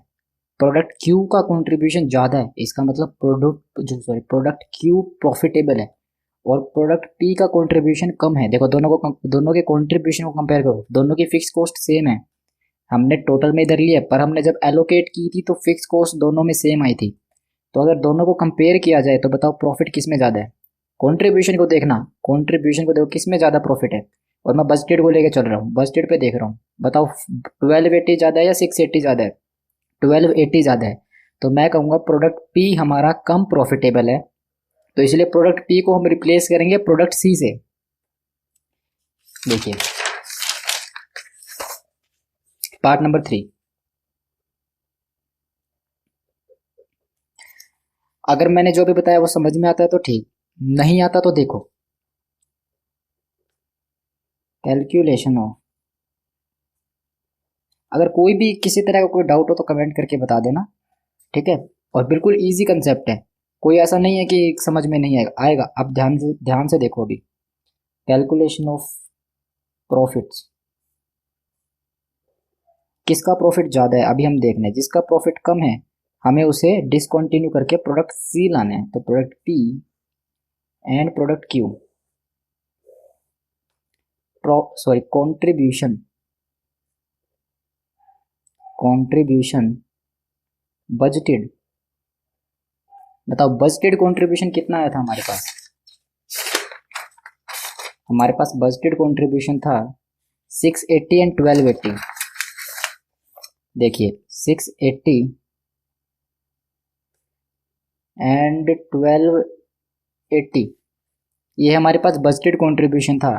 प्रोडक्ट क्यू का कंट्रीब्यूशन ज़्यादा है, इसका मतलब प्रोडक्ट क्यू प्रॉफिटेबल है, और प्रोडक्ट पी का कंट्रीब्यूशन कम है। देखो दोनों के कंट्रीब्यूशन को कंपेयर करो, दोनों की फिक्स कॉस्ट सेम है। हमने टोटल में इधर लिया, पर हमने जब एलोकेट की थी तो फिक्स कॉस्ट दोनों में सेम आई थी। तो अगर दोनों को कंपेयर किया जाए तो बताओ प्रॉफिट किस में ज़्यादा है। कंट्रीब्यूशन को देखना, कंट्रीब्यूशन को देखो किस में ज़्यादा प्रॉफिट है। और मैं बजटेड को लेके चल रहा हूँ, बजटेड पे देख रहा हूँ, बताओ 1280 ज़्यादा है या 680 ज़्यादा है। 1280 ज़्यादा है, तो मैं कहूँगा प्रोडक्ट पी हमारा कम प्रॉफिटेबल है, तो इसलिए प्रोडक्ट पी को हम रिप्लेस करेंगे प्रोडक्ट सी से। देखिए पार्ट नंबर 3, अगर मैंने जो भी बताया वो समझ में आता है तो ठीक, नहीं आता तो देखो कैलकुलेशन हो। अगर कोई भी किसी तरह का कोई डाउट हो तो कमेंट करके बता देना, ठीक है। और बिल्कुल इजी कंसेप्ट है, कोई ऐसा नहीं है कि समझ में नहीं आएगा, आएगा। आप ध्यान से देखो अभी, कैलकुलेशन ऑफ प्रॉफिट्स, किसका प्रॉफिट ज़्यादा है अभी हम देख रहे हैं, जिसका प्रॉफिट कम है हमें उसे डिसकंटिन्यू करके प्रोडक्ट सी लाना है। तो product P and product Q, contribution budgeted. बताओ बजटेड कंट्रीब्यूशन कितना आया था हमारे पास, हमारे पास बजटेड कंट्रीब्यूशन था 680 एंड 1280। देखिए 680 एंड 1280 ये हमारे पास बजटेड कंट्रीब्यूशन था।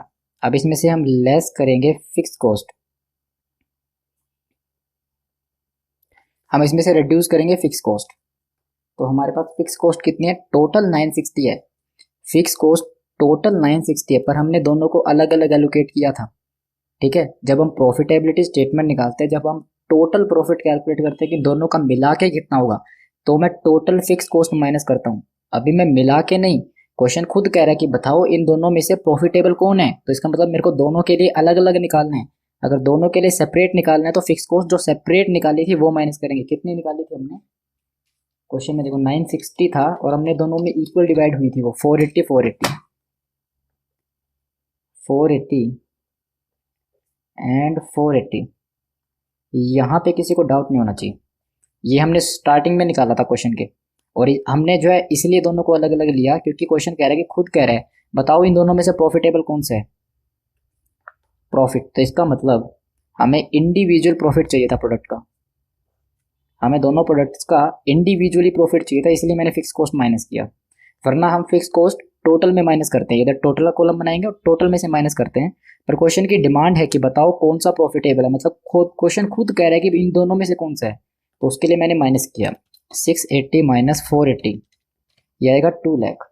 अब इसमें से हम लेस करेंगे फिक्स कॉस्ट, हम इसमें से रिड्यूस करेंगे फिक्स कॉस्ट। तो हमारे पास फिक्स कॉस्ट कितनी है, टोटल 960 है। फिक्स कॉस्ट टोटल 960 है, पर हमने दोनों को अलग अलग एलोकेट किया था, ठीक है। जब हम प्रॉफिटेबिलिटी स्टेटमेंट निकालते हैं, जब हम टोटल प्रॉफिट कैलकुलेट करते हैं कि दोनों का मिला के कितना होगा, तो मैं टोटल फिक्स कॉस्ट माइनस करता हूँ। अभी मैं मिला के नहीं, क्वेश्चन खुद कह रहा है कि बताओ इन दोनों में से प्रॉफिटेबल कौन है, तो इसका मतलब मेरे को दोनों के लिए अलग अलग निकालना है। अगर दोनों के लिए सेपरेट निकालना है तो फिक्स कॉस्ट जो सेपरेट निकाली थी वो माइनस करेंगे। कितनी निकाली थी हमने, क्वेश्चन में देखो 960 था और हमने दोनों में इक्वल डिवाइड हुई थी वो 480 एंड 480। यहाँ पे किसी को डाउट नहीं होना चाहिए, ये हमने स्टार्टिंग में निकाला था क्वेश्चन के, और हमने जो है इसलिए दोनों को अलग अलग लिया क्योंकि क्वेश्चन कह रहा है कि खुद कह रहा है बताओ इन दोनों में से प्रॉफिटेबल कौन सा है, प्रॉफिट। तो इसका मतलब हमें इंडिविजुअल प्रॉफिट चाहिए था प्रोडक्ट का, हमें दोनों प्रोडक्ट्स का इंडिविजुअली प्रॉफिट चाहिए था, इसलिए मैंने फिक्स कॉस्ट माइनस किया। वरना हम फिक्स कॉस्ट टोटल में माइनस करते हैं, इधर टोटल का कॉलम बनाएंगे और टोटल में से माइनस करते हैं। पर क्वेश्चन की डिमांड है कि बताओ कौन सा प्रॉफिटेबल है, मतलब क्वेश्चन खुद कह रहा है कि इन दोनों में से कौन सा है, तो उसके लिए मैंने माइनस किया। 680 माइनस 480, ये आएगा 2 लाख।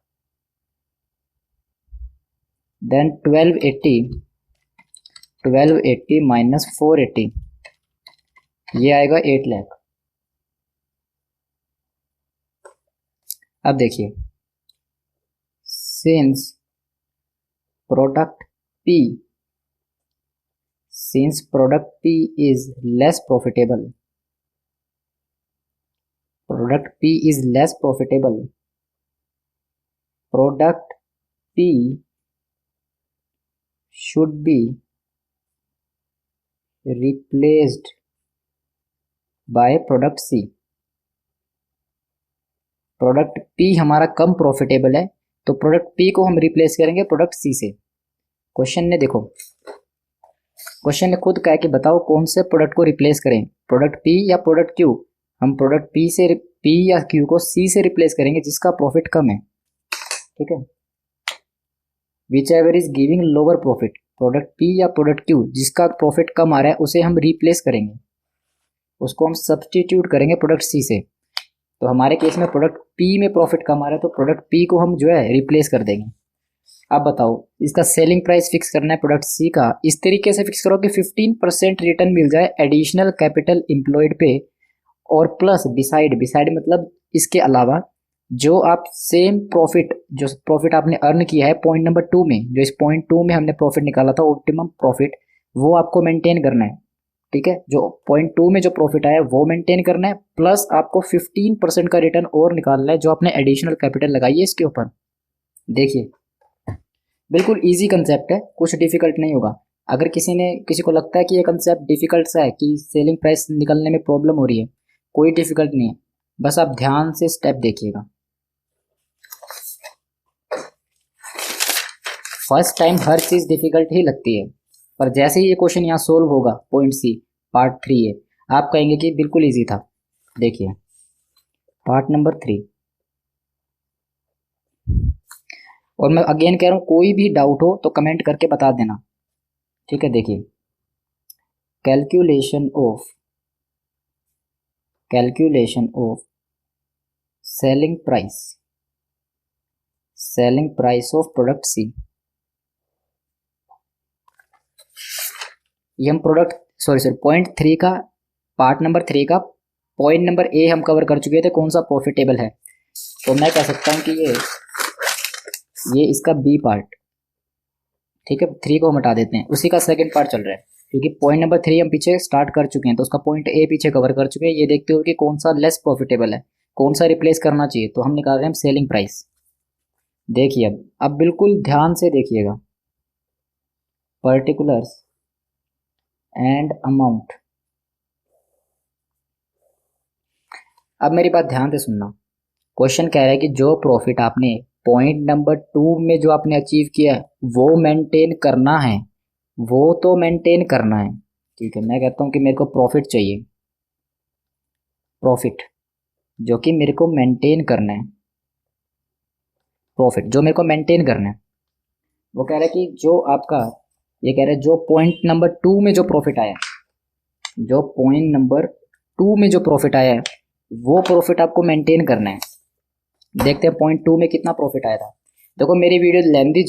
देन 1280 माइनस 480, ये आएगा 8 लाख। अब देखिए, since product P is less profitable, product P should be replaced by product C। Product P हमारा कम प्रॉफिटेबल है, तो प्रोडक्ट P को हम रिप्लेस करेंगे प्रोडक्ट C से। क्वेश्चन ने देखो, क्वेश्चन ने खुद कहा कि बताओ कौन से प्रोडक्ट को रिप्लेस करें, प्रोडक्ट P या प्रोडक्ट Q। हम प्रोडक्ट P या Q को C से रिप्लेस करेंगे जिसका प्रॉफिट कम है, ठीक है। Which ever is giving lower profit, product P या प्रोडक्ट Q जिसका प्रॉफिट कम आ रहा है उसे हम रिप्लेस करेंगे, उसको हम सब्सटीट्यूट करेंगे प्रोडक्ट C से। तो हमारे केस में प्रोडक्ट P में प्रॉफिट कम आ रहा है तो प्रोडक्ट P को हम जो है रिप्लेस कर देंगे। अब बताओ, इसका सेलिंग प्राइस फिक्स करना है प्रोडक्ट C का, इस तरीके से फिक्स करो कि 15% रिटर्न मिल जाए एडिशनल कैपिटल एम्प्लॉयड पे, और प्लस बिसाइड मतलब इसके अलावा जो आप सेम प्रॉफिट, जो प्रॉफिट आपने अर्न किया है पॉइंट नंबर 2 में, जो इस पॉइंट 2 में हमने प्रॉफिट निकाला था ऑप्टिमम प्रॉफिट, वो आपको मेंटेन करना है, ठीक है। जो पॉइंट 2 में जो प्रॉफिट आया है वो मेंटेन करना है, प्लस आपको 15% का रिटर्न और निकालना है जो आपने एडिशनल कैपिटल लगाई है इसके ऊपर। देखिए, बिल्कुल इजी कंसेप्ट है, कुछ डिफिकल्ट नहीं होगा। अगर किसी को लगता है कि ये कंसेप्ट डिफिकल्ट सा है कि सेलिंग प्राइस निकालने में प्रॉब्लम हो रही है, कोई डिफिकल्ट नहीं है, बस आप ध्यान से स्टेप देखिएगा। फर्स्ट टाइम हर चीज डिफिकल्ट ही लगती है, पर जैसे ही ये क्वेश्चन यहाँ सोल्व होगा, पॉइंट C पार्ट 3 है, आप कहेंगे कि बिल्कुल इजी था। देखिए पार्ट नंबर 3, और मैं अगेन कह रहा हूँ कोई भी डाउट हो तो कमेंट करके बता देना, ठीक है। देखिए, calculation of selling price of product C। ये हम पॉइंट 3 का, पार्ट नंबर 3 का पॉइंट नंबर A हम कवर कर चुके थे, कौन सा प्रॉफिटेबल है। तो मैं कह सकता हूँ कि ये इसका B पार्ट, ठीक है। 3 को हम हटा देते हैं, उसी का सेकंड पार्ट चल रहा है, क्योंकि पॉइंट नंबर 3 हम पीछे स्टार्ट कर चुके हैं, तो उसका पॉइंट A पीछे कवर कर चुके हैं। ये देखते हो कि कौन सा लेस प्रॉफिटेबल है, कौन सा रिप्लेस करना चाहिए, तो हम निकाल रहे हैं सेलिंग प्राइस। देखिए अब बिल्कुल ध्यान से देखिएगा, पर्टिकुलर्स एंड अमाउंट। अब मेरी बात ध्यान से सुनना, क्वेश्चन कह रहा है कि जो प्रॉफिट आपने पॉइंट नंबर 2 में जो आपने अचीव किया है वो मेंटेन करना है, वो तो मेंटेन करना है, ठीक है। मैं कहता हूं कि मेरे को प्रॉफिट चाहिए, प्रॉफिट जो कि मेरे को मेंटेन करना है, प्रॉफिट जो मेरे को मेंटेन करना है। वो कह रहा है कि जो आपका, ये कह रहा है जो पॉइंट नंबर 2 में जो प्रॉफिट आया, जो पॉइंट नंबर 2 में जो प्रॉफिट आया है वो प्रॉफिट आपको मेंटेन करना है। देखते हैं पॉइंट 2 में कितना प्रॉफिट आया था। देखो मेरी वीडियो लेंथी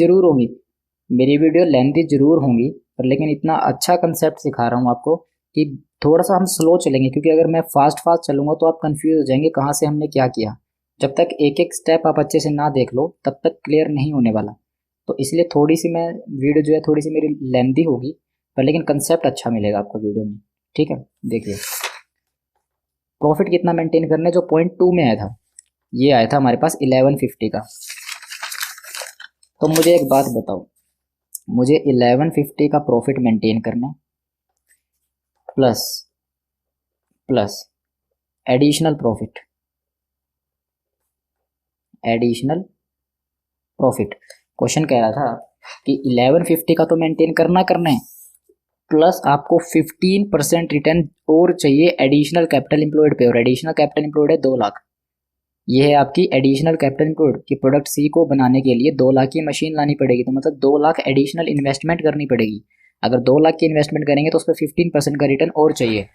जरूर होंगी, पर लेकिन इतना अच्छा कंसेप्ट सिखा रहा हूँ आपको कि थोड़ा सा हम स्लो चलेंगे, क्योंकि अगर मैं फास्ट चलूंगा तो आप कंफ्यूज हो जाएंगे कहाँ से हमने क्या किया। जब तक एक एक स्टेप आप अच्छे से ना देख लो तब तक क्लियर नहीं होने वाला। तो इसलिए थोड़ी सी मैं वीडियो जो है थोड़ी सी मेरी लेंथी होगी, पर लेकिन कंसेप्ट अच्छा मिलेगा आपको वीडियो में, ठीक है। देखिए प्रॉफिट कितना मेंटेन करना है, जो पॉइंट 2 में आया था, ये आया था हमारे पास 1150 का। तो मुझे एक बात बताओ, मुझे 1150 का प्रॉफिट मेंटेन करना है, प्लस एडिशनल प्रॉफिट। क्वेश्चन कह रहा था कि 1150 का तो मेंटेन करना है, प्लस आपको 15% रिटर्न और चाहिए एडिशनल कैपिटल एम्प्लॉयड पे, और एडिशनल कैपिटल एम्प्लॉयड है 2 लाख। ये है आपकी एडिशनल कैपिटल एम्प्लॉयड कि प्रोडक्ट C को बनाने के लिए 2 लाख की मशीन लानी पड़ेगी, तो मतलब 2 लाख एडिशनल इन्वेस्टमेंट करनी पड़ेगी। अगर 2 लाख की इन्वेस्टमेंट करेंगे तो उस पर 15% का रिटर्न और चाहिए।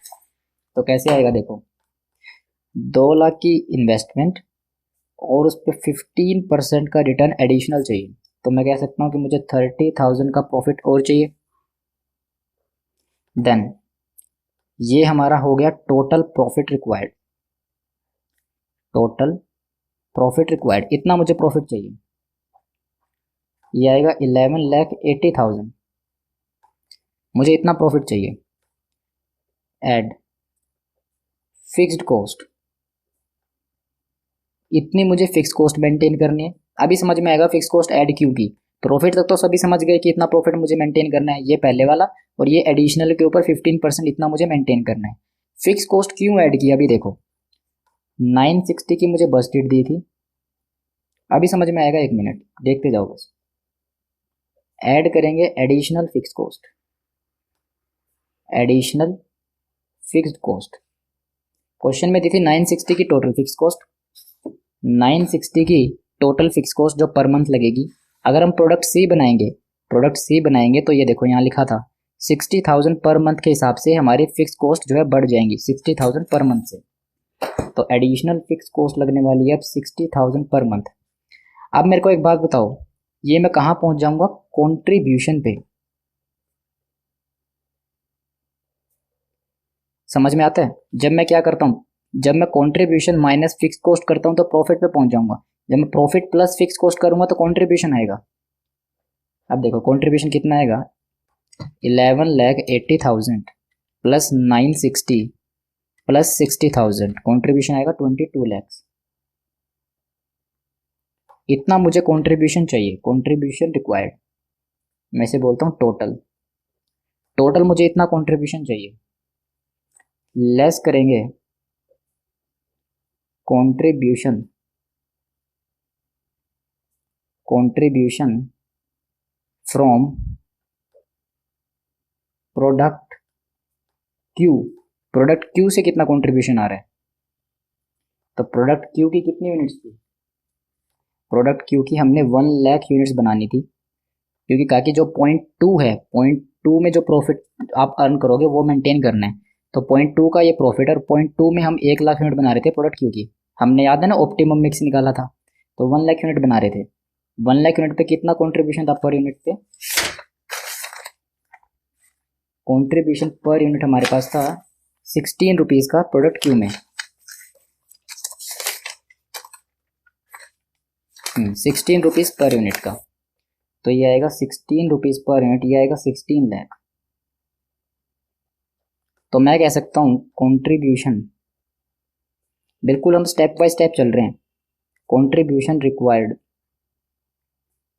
तो कैसे आएगा देखो, 2 लाख की इन्वेस्टमेंट और उस पर 15% का रिटर्न एडिशनल चाहिए, तो मैं कह सकता हूँ कि मुझे 30,000 का प्रॉफिट और चाहिए। देन ये हमारा हो गया total profit required. Total profit required इतना मुझे प्रॉफिट चाहिए, ये आएगा 11,80,000। मुझे इतना प्रॉफिट चाहिए। ऐड फिक्स्ड कॉस्ट, इतनी मुझे फिक्स कॉस्ट मेंटेन करनी है। अभी समझ में आएगा फिक्स कॉस्ट ऐड क्यों की। प्रॉफिट तक तो सभी समझ गए कि इतना प्रॉफिट मुझे मेंटेन करना है, ये पहले वाला, और ये एडिशनल के ऊपर 15% इतना मुझे मेंटेन करना है। फिक्स कॉस्ट क्यों ऐड की, अभी देखो 960 की मुझे बस टिकट दी थी, अभी समझ में आएगा, 1 मिनट देखते जाओ बस। ऐड करेंगे additional fix cost, additional fixed cost. Question में दी थी 960 की टोटल फिक्स कॉस्ट, 960 की टोटल फिक्स कॉस्ट जो पर मंथ लगेगी। अगर हम प्रोडक्ट सी बनाएंगे, प्रोडक्ट सी बनाएंगे तो ये देखो यहाँ लिखा था 60,000 पर मंथ के हिसाब से हमारी फिक्स कॉस्ट जो है बढ़ जाएंगी 60,000 पर मंथ से। तो एडिशनल फिक्स कॉस्ट लगने वाली है अब 60,000 पर मंथ। अब मेरे को एक बात बताओ, ये मैं कहाँ पहुंच जाऊंगा, कॉन्ट्रीब्यूशन पे। समझ में आता है? जब मैं क्या करता हूँ, जब मैं कॉन्ट्रीब्यूशन माइनस फिक्स कॉस्ट करता हूँ तो प्रॉफिट पे पहुंच जाऊंगा। जब मैं प्रॉफिट प्लस फिक्स कॉस्ट करूंगा तो कॉन्ट्रीब्यूशन आएगा। अब देखो कॉन्ट्रीब्यूशन कितना आएगा, 11,80,000 प्लस 960 प्लस 60,000, कॉन्ट्रीब्यूशन आएगा 22 लैक्स। इतना मुझे कॉन्ट्रीब्यूशन चाहिए, कॉन्ट्रीब्यूशन रिक्वायर्ड। मैं इसे बोलता हूँ टोटल। टोटल मुझे इतना कॉन्ट्रीब्यूशन चाहिए। लेस करेंगे contribution, contribution from product Q. Product Q से कितना कॉन्ट्रीब्यूशन आ रहा है, तो प्रोडक्ट क्यू की कितनी यूनिट्स थी, प्रोडक्ट क्यू की हमने 1 लाख यूनिट्स बनानी थी, क्योंकि कहा कि जो .2 है, .2 में जो प्रॉफिट आप अर्न करोगे वो मेंटेन करना है। तो .2 का ये प्रॉफिट है, और .2 में हम 1 लाख यूनिट बना रहे थे प्रोडक्ट क्यू की। हमने याद है ना ऑप्टिमम मिक्स निकाला था, तो 1 लाख यूनिट बना रहे थे। 1 लाख यूनिट पे कितना कॉन्ट्रीब्यूशन था पर यूनिट पे, कॉन्ट्रीब्यूशन पर यूनिट हमारे पास था 16 रुपीज़ का प्रोडक्ट क्यू में। 16 रुपीज़ पर यूनिट का, तो ये आएगा 16 रुपीज़ पर यूनिट, ये आएगा 16 लाख। तो मैं कह सकता हूँ कॉन्ट्रीब्यूशन, बिल्कुल हम स्टेप बाय स्टेप चल रहे हैं। Contribution required,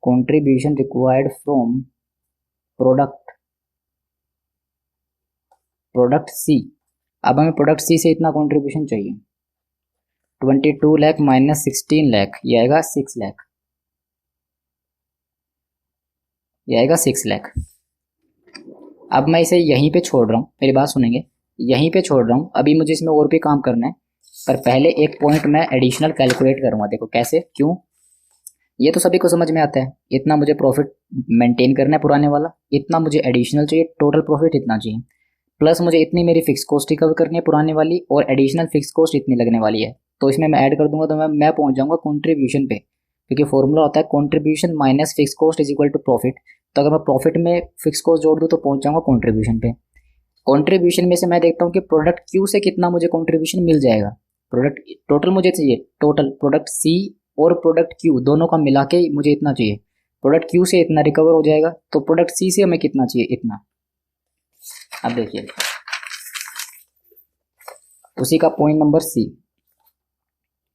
contribution required from product, product C. अब हमें प्रोडक्ट सी से इतना कॉन्ट्रीब्यूशन चाहिए, 22 लाख माइनस 16 लाख, ये आएगा 6 लाख, ये आएगा 6 लाख। अब मैं इसे यहीं पे छोड़ रहा हूँ, मेरी बात सुनेंगे, यहीं पे छोड़ रहा हूँ। अभी मुझे इसमें और भी काम करना है, पर पहले एक पॉइंट मैं एडिशनल कैलकुलेट करूँगा। देखो कैसे, क्यों, ये तो सभी को समझ में आता है। इतना मुझे प्रॉफिट मेंटेन करना है पुराने वाला, इतना मुझे एडिशनल चाहिए, टोटल प्रॉफिट इतना चाहिए, प्लस मुझे इतनी मेरी फिक्स कॉस्ट रिकवर करनी है पुराने वाली, और एडिशनल फिक्स कॉस्ट इतनी लगने वाली है। तो इसमें मैं ऐड कर दूंगा तो मैं पहुंच जाऊंगा कॉन्ट्रीब्यूशन पे, क्योंकि फॉर्मूला होता है contribution minus fix cost is equal to profit. तो अगर मैं प्रॉफिट में फिक्स कॉस्ट जोड़ दूँ तो पहुंच जाऊंगा कॉन्ट्रीब्यूशन पे। कॉन्ट्रीब्यूशन में से मैं देखता हूँ कि प्रोडक्ट क्यू से कितना मुझे कॉन्ट्रीब्यूशन मिल जाएगा। प्रोडक्ट टोटल मुझे चाहिए, टोटल प्रोडक्ट सी और प्रोडक्ट क्यू दोनों का मिला के मुझे इतना चाहिए। प्रोडक्ट क्यू से इतना रिकवर हो जाएगा, तो प्रोडक्ट सी से हमें कितना चाहिए, इतना। अब देखिए उसी का point number C,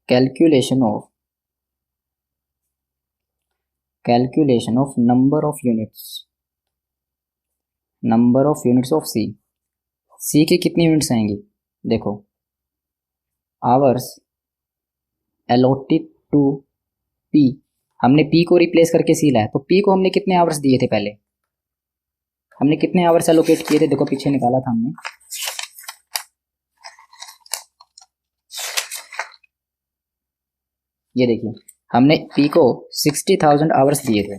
calculation of, calculation of number of units, number of units of C. C की कितनी यूनिट्स आएंगी, देखो आवर्स अलॉटेड टू पी, हमने पी को रिप्लेस करके सी लाया, तो पी को हमने कितने आवर्स दिए थे, पहले हमने कितने आवर्स एलोकेट किए थे, देखो पीछे निकाला था हमने, ये देखिए हमने पी को 60,000 आवर्स दिए थे।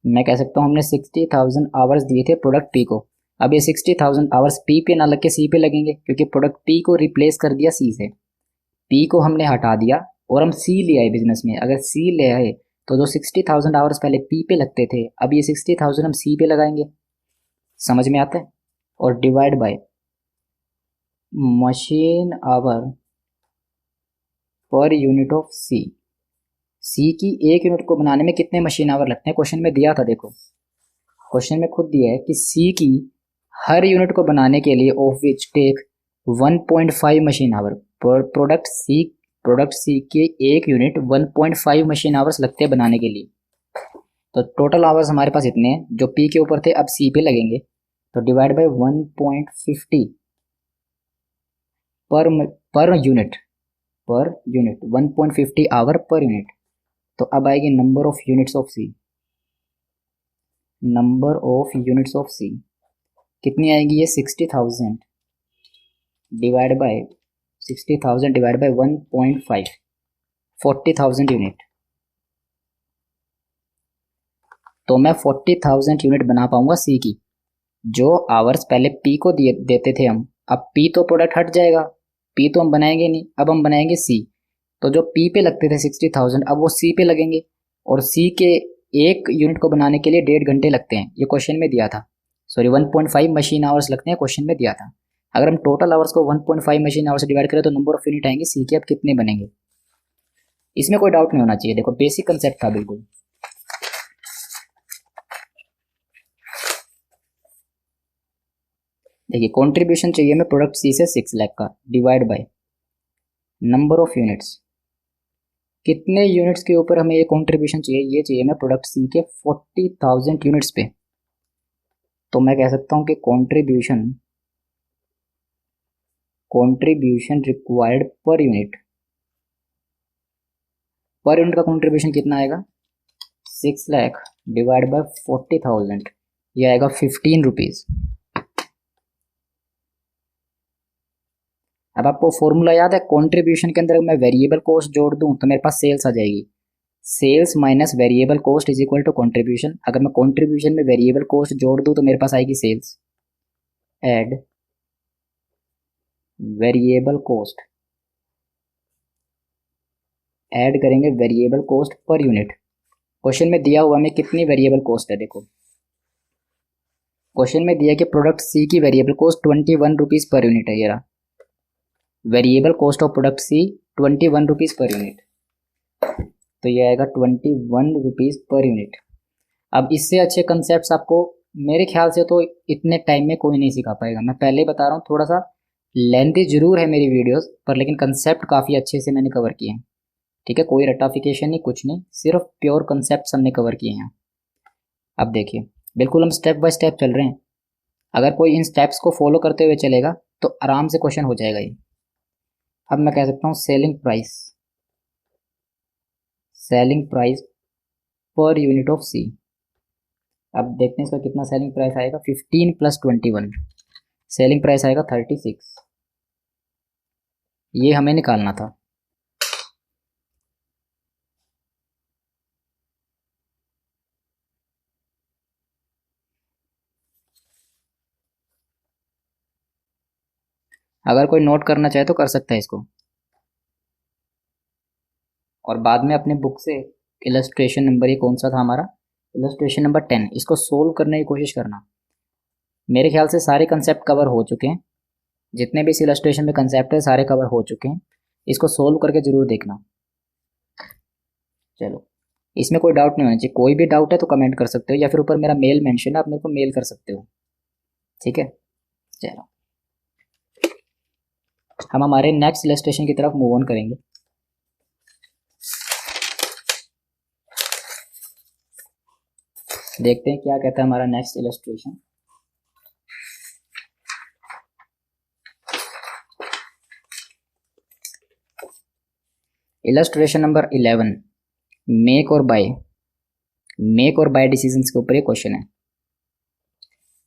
मैं कह सकता हूँ हमने 60,000 आवर्स दिए थे प्रोडक्ट पी को। अब ये 60,000 आवर्स पी पे ना लग के सी पे लगेंगे, क्योंकि प्रोडक्ट पी को रिप्लेस कर दिया सी से, पी को हमने हटा दिया और हम सी ले आए बिजनेस में। अगर सी ले आए तो जो 60,000 आवर्स पहले पी पे लगते थे, अब ये 60,000 हम सी पे लगाएंगे। समझ में आता है? और divide by machine hour per unit of C. C की एक यूनिट को बनाने में कितने मशीन आवर लगते हैं, क्वेश्चन में दिया था। देखो क्वेश्चन में खुद दिया है कि सी की हर यूनिट को बनाने के लिए of which take 1.5 machine hour. Product C के एक यूनिट 1.5 मशीन आवर्स लगते हैं बनाने के लिए। तो टोटल आवर्स हमारे पास इतने हैं जो पी के ऊपर थे, अब सी पे लगेंगे। तो divide by 1.50 per unit 1.50 our per unit. तो अब आएगी number of units of C. Number of units of C कितनी आएगी, ये 60,000 divide by 60,000 divide by 1.5, 40,000 unit. तो मैं 40,000 यूनिट बना पाऊंगा सी की। जो आवर्स पहले पी को देते थे हम, अब पी तो प्रोडक्ट हट जाएगा, पी तो हम बनाएंगे नहीं, अब हम बनाएंगे सी। तो जो पी पे लगते थे 60,000 अब वो सी पे लगेंगे, और सी के एक यूनिट को बनाने के लिए 1.5 घंटे लगते हैं, ये क्वेश्चन में दिया था। सॉरी 1.5 मशीन आवर्स लगते हैं, क्वेश्चन में दिया था। अगर हम टोटल आवर्स को 1.5 मशीन आवर्स से डिवाइड करें तो नंबर ऑफ यूनिट आएंगे सी के, अब कितने बनेंगे। इसमें कोई डाउट नहीं होना चाहिए। देखो बेसिक कंसेप्ट था बिल्कुल। देखिए कंट्रीब्यूशन चाहिए हमें प्रोडक्ट सी से 6 लाख का, divide by number of units. कितने यूनिट्स के ऊपर हमें ये कंट्रीब्यूशन चाहिए, ये चाहिए हमें प्रोडक्ट सी के 40,000 यूनिट्स पे। तो मैं कह सकता हूं कि कंट्रीब्यूशन रिक्वायर्ड पर यूनिट का कंट्रीब्यूशन कितना आएगा, 6 लाख डिवाइड बाय 40,000, ये आएगा 15 रुपीज। अब आपको फॉर्मूला याद है, कंट्रीब्यूशन के अंदर मैं वेरिएबल कॉस्ट जोड़ दूं तो मेरे पास सेल्स आ जाएगी। Sales minus variable cost is equal to contribution. अगर मैं कंट्रीब्यूशन में वेरिएबल कॉस्ट जोड़ दूं तो मेरे पास आएगी sales. Add variable cost, add करेंगे variable cost per unit. Question में दिया हुआ हमें कितनी वेरिएबल कॉस्ट है, देखो क्वेश्चन में दिया कि प्रोडक्ट सी की variable cost 21 rupees per unit है। ये रहा variable cost of product C 21 rupees per unit, तो ये आएगा 21 रुपीज पर यूनिट। अब इससे अच्छे कंसेप्ट आपको मेरे ख्याल से तो इतने टाइम में कोई नहीं सिखा पाएगा। मैं पहले ही बता रहा हूँ, थोड़ा सा लेंथी जरूर है मेरी वीडियोस पर, लेकिन कंसेप्ट काफ़ी अच्छे से मैंने कवर किए हैं। ठीक है, कोई रटाफिकेशन नहीं, कुछ नहीं, सिर्फ प्योर कंसेप्ट हमने कवर किए हैं। अब देखिए बिल्कुल हम स्टेप बाय स्टेप चल रहे हैं। अगर कोई इन स्टेप्स को फॉलो करते हुए चलेगा तो आराम से क्वेश्चन हो जाएगा ये। अब मैं कह सकता हूँ selling price per unit of C. अब देखते हैं इसका कितना सेलिंग प्राइस आएगा, 15 + 21, सेलिंग प्राइस आएगा 36। ये हमें निकालना था। अगर कोई नोट करना चाहे तो कर सकता है इसको, और बाद में अपने बुक से इलस्ट्रेशन नंबर, ये कौन सा था हमारा, इलस्ट्रेशन नंबर 10, इसको सोल्व करने की कोशिश करना। मेरे ख्याल से सारे कंसेप्ट कवर हो चुके हैं, जितने भी इस इलस्ट्रेशन में कंसेप्ट है सारे कवर हो चुके हैं। इसको सोल्व करके जरूर देखना। चलो इसमें कोई डाउट नहीं होना चाहिए। कोई भी डाउट है तो कमेंट कर सकते हो, या फिर ऊपर मेरा मेल मेंशन है, आप मेरे को मेल कर सकते हो। ठीक है, चलो हम हमारे नेक्स्ट इलस्ट्रेशन की तरफ मूव ऑन करेंगे। देखते हैं क्या कहता है हमारा next illustration. Illustration number 11, make और बाय डिसीजंस के ऊपर ये क्वेश्चन है।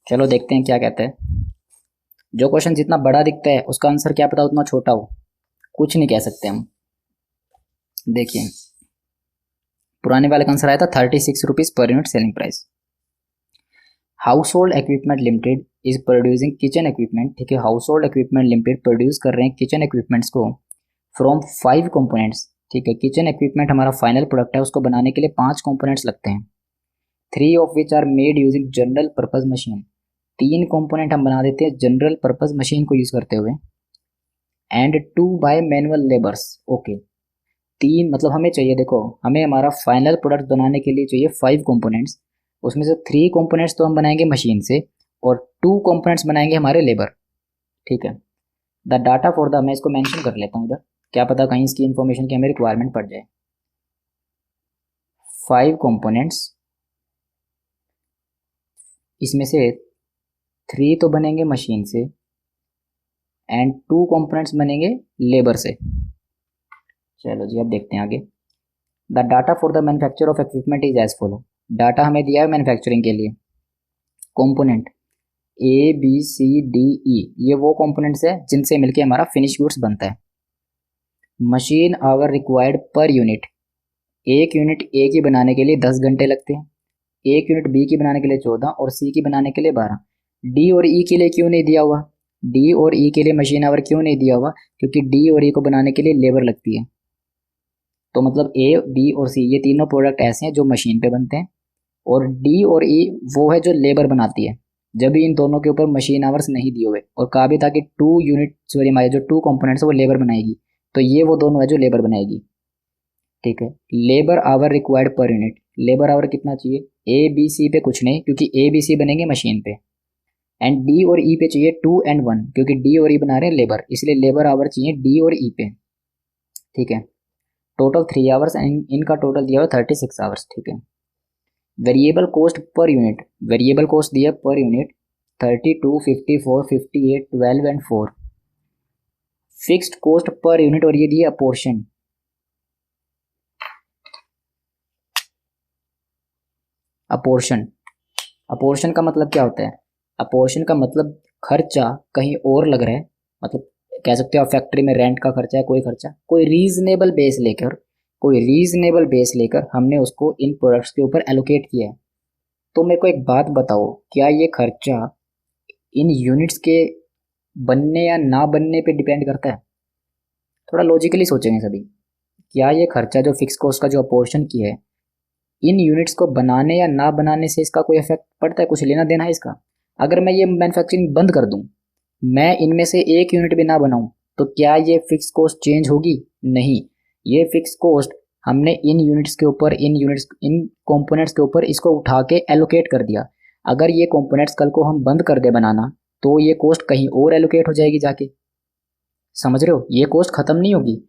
चलो देखते हैं क्या कहता है। जो क्वेश्चन जितना बड़ा दिखता है उसका आंसर क्या पता उतना छोटा हो, कुछ नहीं कह सकते हम। देखिए पुराने वाले का आंसर आया था 36 rupees per unit selling price. House hold equipment limited is producing kitchen equipment, ठीक है, house hold equipment limited produce कर रहे हैं किचन इक्विपमेंट्स को फ्रॉम 5 कंपोनेंट्स, ठीक है, किचन इक्विपमेंट हमारा फाइनल प्रोडक्ट है, उसको बनाने के लिए 5 कंपोनेंट्स लगते हैं, 3 of which are made using general purpose machine, 3 component हम बना देते हैं जनरल पर्पज मशीन को यूज करते हुए, and 2 by manual labours, okay, 3 मतलब हमें चाहिए, देखो हमें हमारा फाइनल प्रोडक्ट बनाने के लिए चाहिए 5 कंपोनेंट्स, उसमें से 3 कंपोनेंट्स तो हम बनाएंगे मशीन से और 2 कंपोनेंट्स बनाएंगे हमारे लेबर, ठीक है। द डाटा फॉर द, मैं इसको मेंशन कर लेता हूँ इधर, क्या पता कहीं इसकी इन्फॉर्मेशन की हमें रिक्वायरमेंट पड़ जाए। 5 कंपोनेंट्स, इसमें से 3 तो बनेंगे मशीन से एंड 2 कंपोनेंट्स बनेंगे लेबर से। चलो जी अब देखते हैं आगे। The data for the manufacture of equipment is as follow, data हमें दिया है मैन्युफैक्चरिंग के लिए, component A B C D E, ये वो कंपोनेंट्स है जिनसे मिलके हमारा फिनिश गुड्स बनता है। Machine our required per unit, एक यूनिट ए की बनाने के लिए 10 घंटे लगते हैं, एक यूनिट बी की बनाने के लिए 14 और सी की बनाने के लिए 12। डी और ई के लिए क्यों नहीं दिया हुआ, डी और ई के लिए मशीन आवर क्यों नहीं दिया हुआ, क्योंकि डी और ई को बनाने के लिए लेबर लगती है। तो मतलब ए बी और सी ये तीनों प्रोडक्ट ऐसे हैं जो मशीन पे बनते हैं, और डी और ई वो है जो लेबर बनाती है। जब भी इन दोनों के ऊपर मशीन आवर्स नहीं दिए हुए और कहा भी था कि 2 यूनिट सॉरी हमारे जो 2 कंपोनेंट्स है वो लेबर बनाएगी, तो ये वो दोनों है जो लेबर बनाएगी, ठीक है। Labour our required per unit, labour our कितना चाहिए, ए बी सी पे कुछ नहीं क्योंकि ए बी सी बनेंगे मशीन पे, एंड डी और ई पे चाहिए 2 and 1 क्योंकि डी और ई बना रहे हैं लेबर, इसलिए लेबर आवर चाहिए डी और ई पे, ठीक है। टोटल 3 आवर्स एंड इनका टोटल दिया हुआ 36 आवर्स, ठीक है। Variable cost per unit, variable cost दिया per unit 32, 54, 58, 12 and 4। Fixed cost per unit और ये दिया अपोर्शन, अपोर्शन, अपोर्शन का मतलब क्या होता है, अपोर्शन का मतलब खर्चा कहीं और लग रहा है, मतलब कह सकते हो आप फैक्ट्री में रेंट का खर्चा है, कोई खर्चा, कोई रीजनेबल बेस लेकर, कोई रीजनेबल बेस लेकर हमने उसको इन प्रोडक्ट्स के ऊपर एलोकेट किया है। तो मेरे को एक बात बताओ, क्या ये खर्चा इन यूनिट्स के बनने या ना बनने पे डिपेंड करता है? थोड़ा लॉजिकली सोचेंगे सभी, क्या ये खर्चा जो फिक्स कॉस्ट का जो अपोर्शन किया है इन यूनिट्स को बनाने या ना बनाने से इसका कोई इफेक्ट पड़ता है, कुछ लेना देना है इसका? अगर मैं ये मैन्युफैक्चरिंग बंद कर दूं, मैं इनमें से एक यूनिट भी ना बनाऊं, तो क्या ये फिक्स कॉस्ट चेंज होगी? नहीं, ये फिक्स कॉस्ट हमने इन यूनिट्स के ऊपर, इन कंपोनेंट्स के ऊपर इसको उठा के एलोकेट कर दिया। अगर ये कंपोनेंट्स कल को हम बंद कर दे बनाना, तो ये कॉस्ट कहीं और एलोकेट हो जाएगी जाके, समझ रहे हो? ये कॉस्ट खत्म नहीं होगी।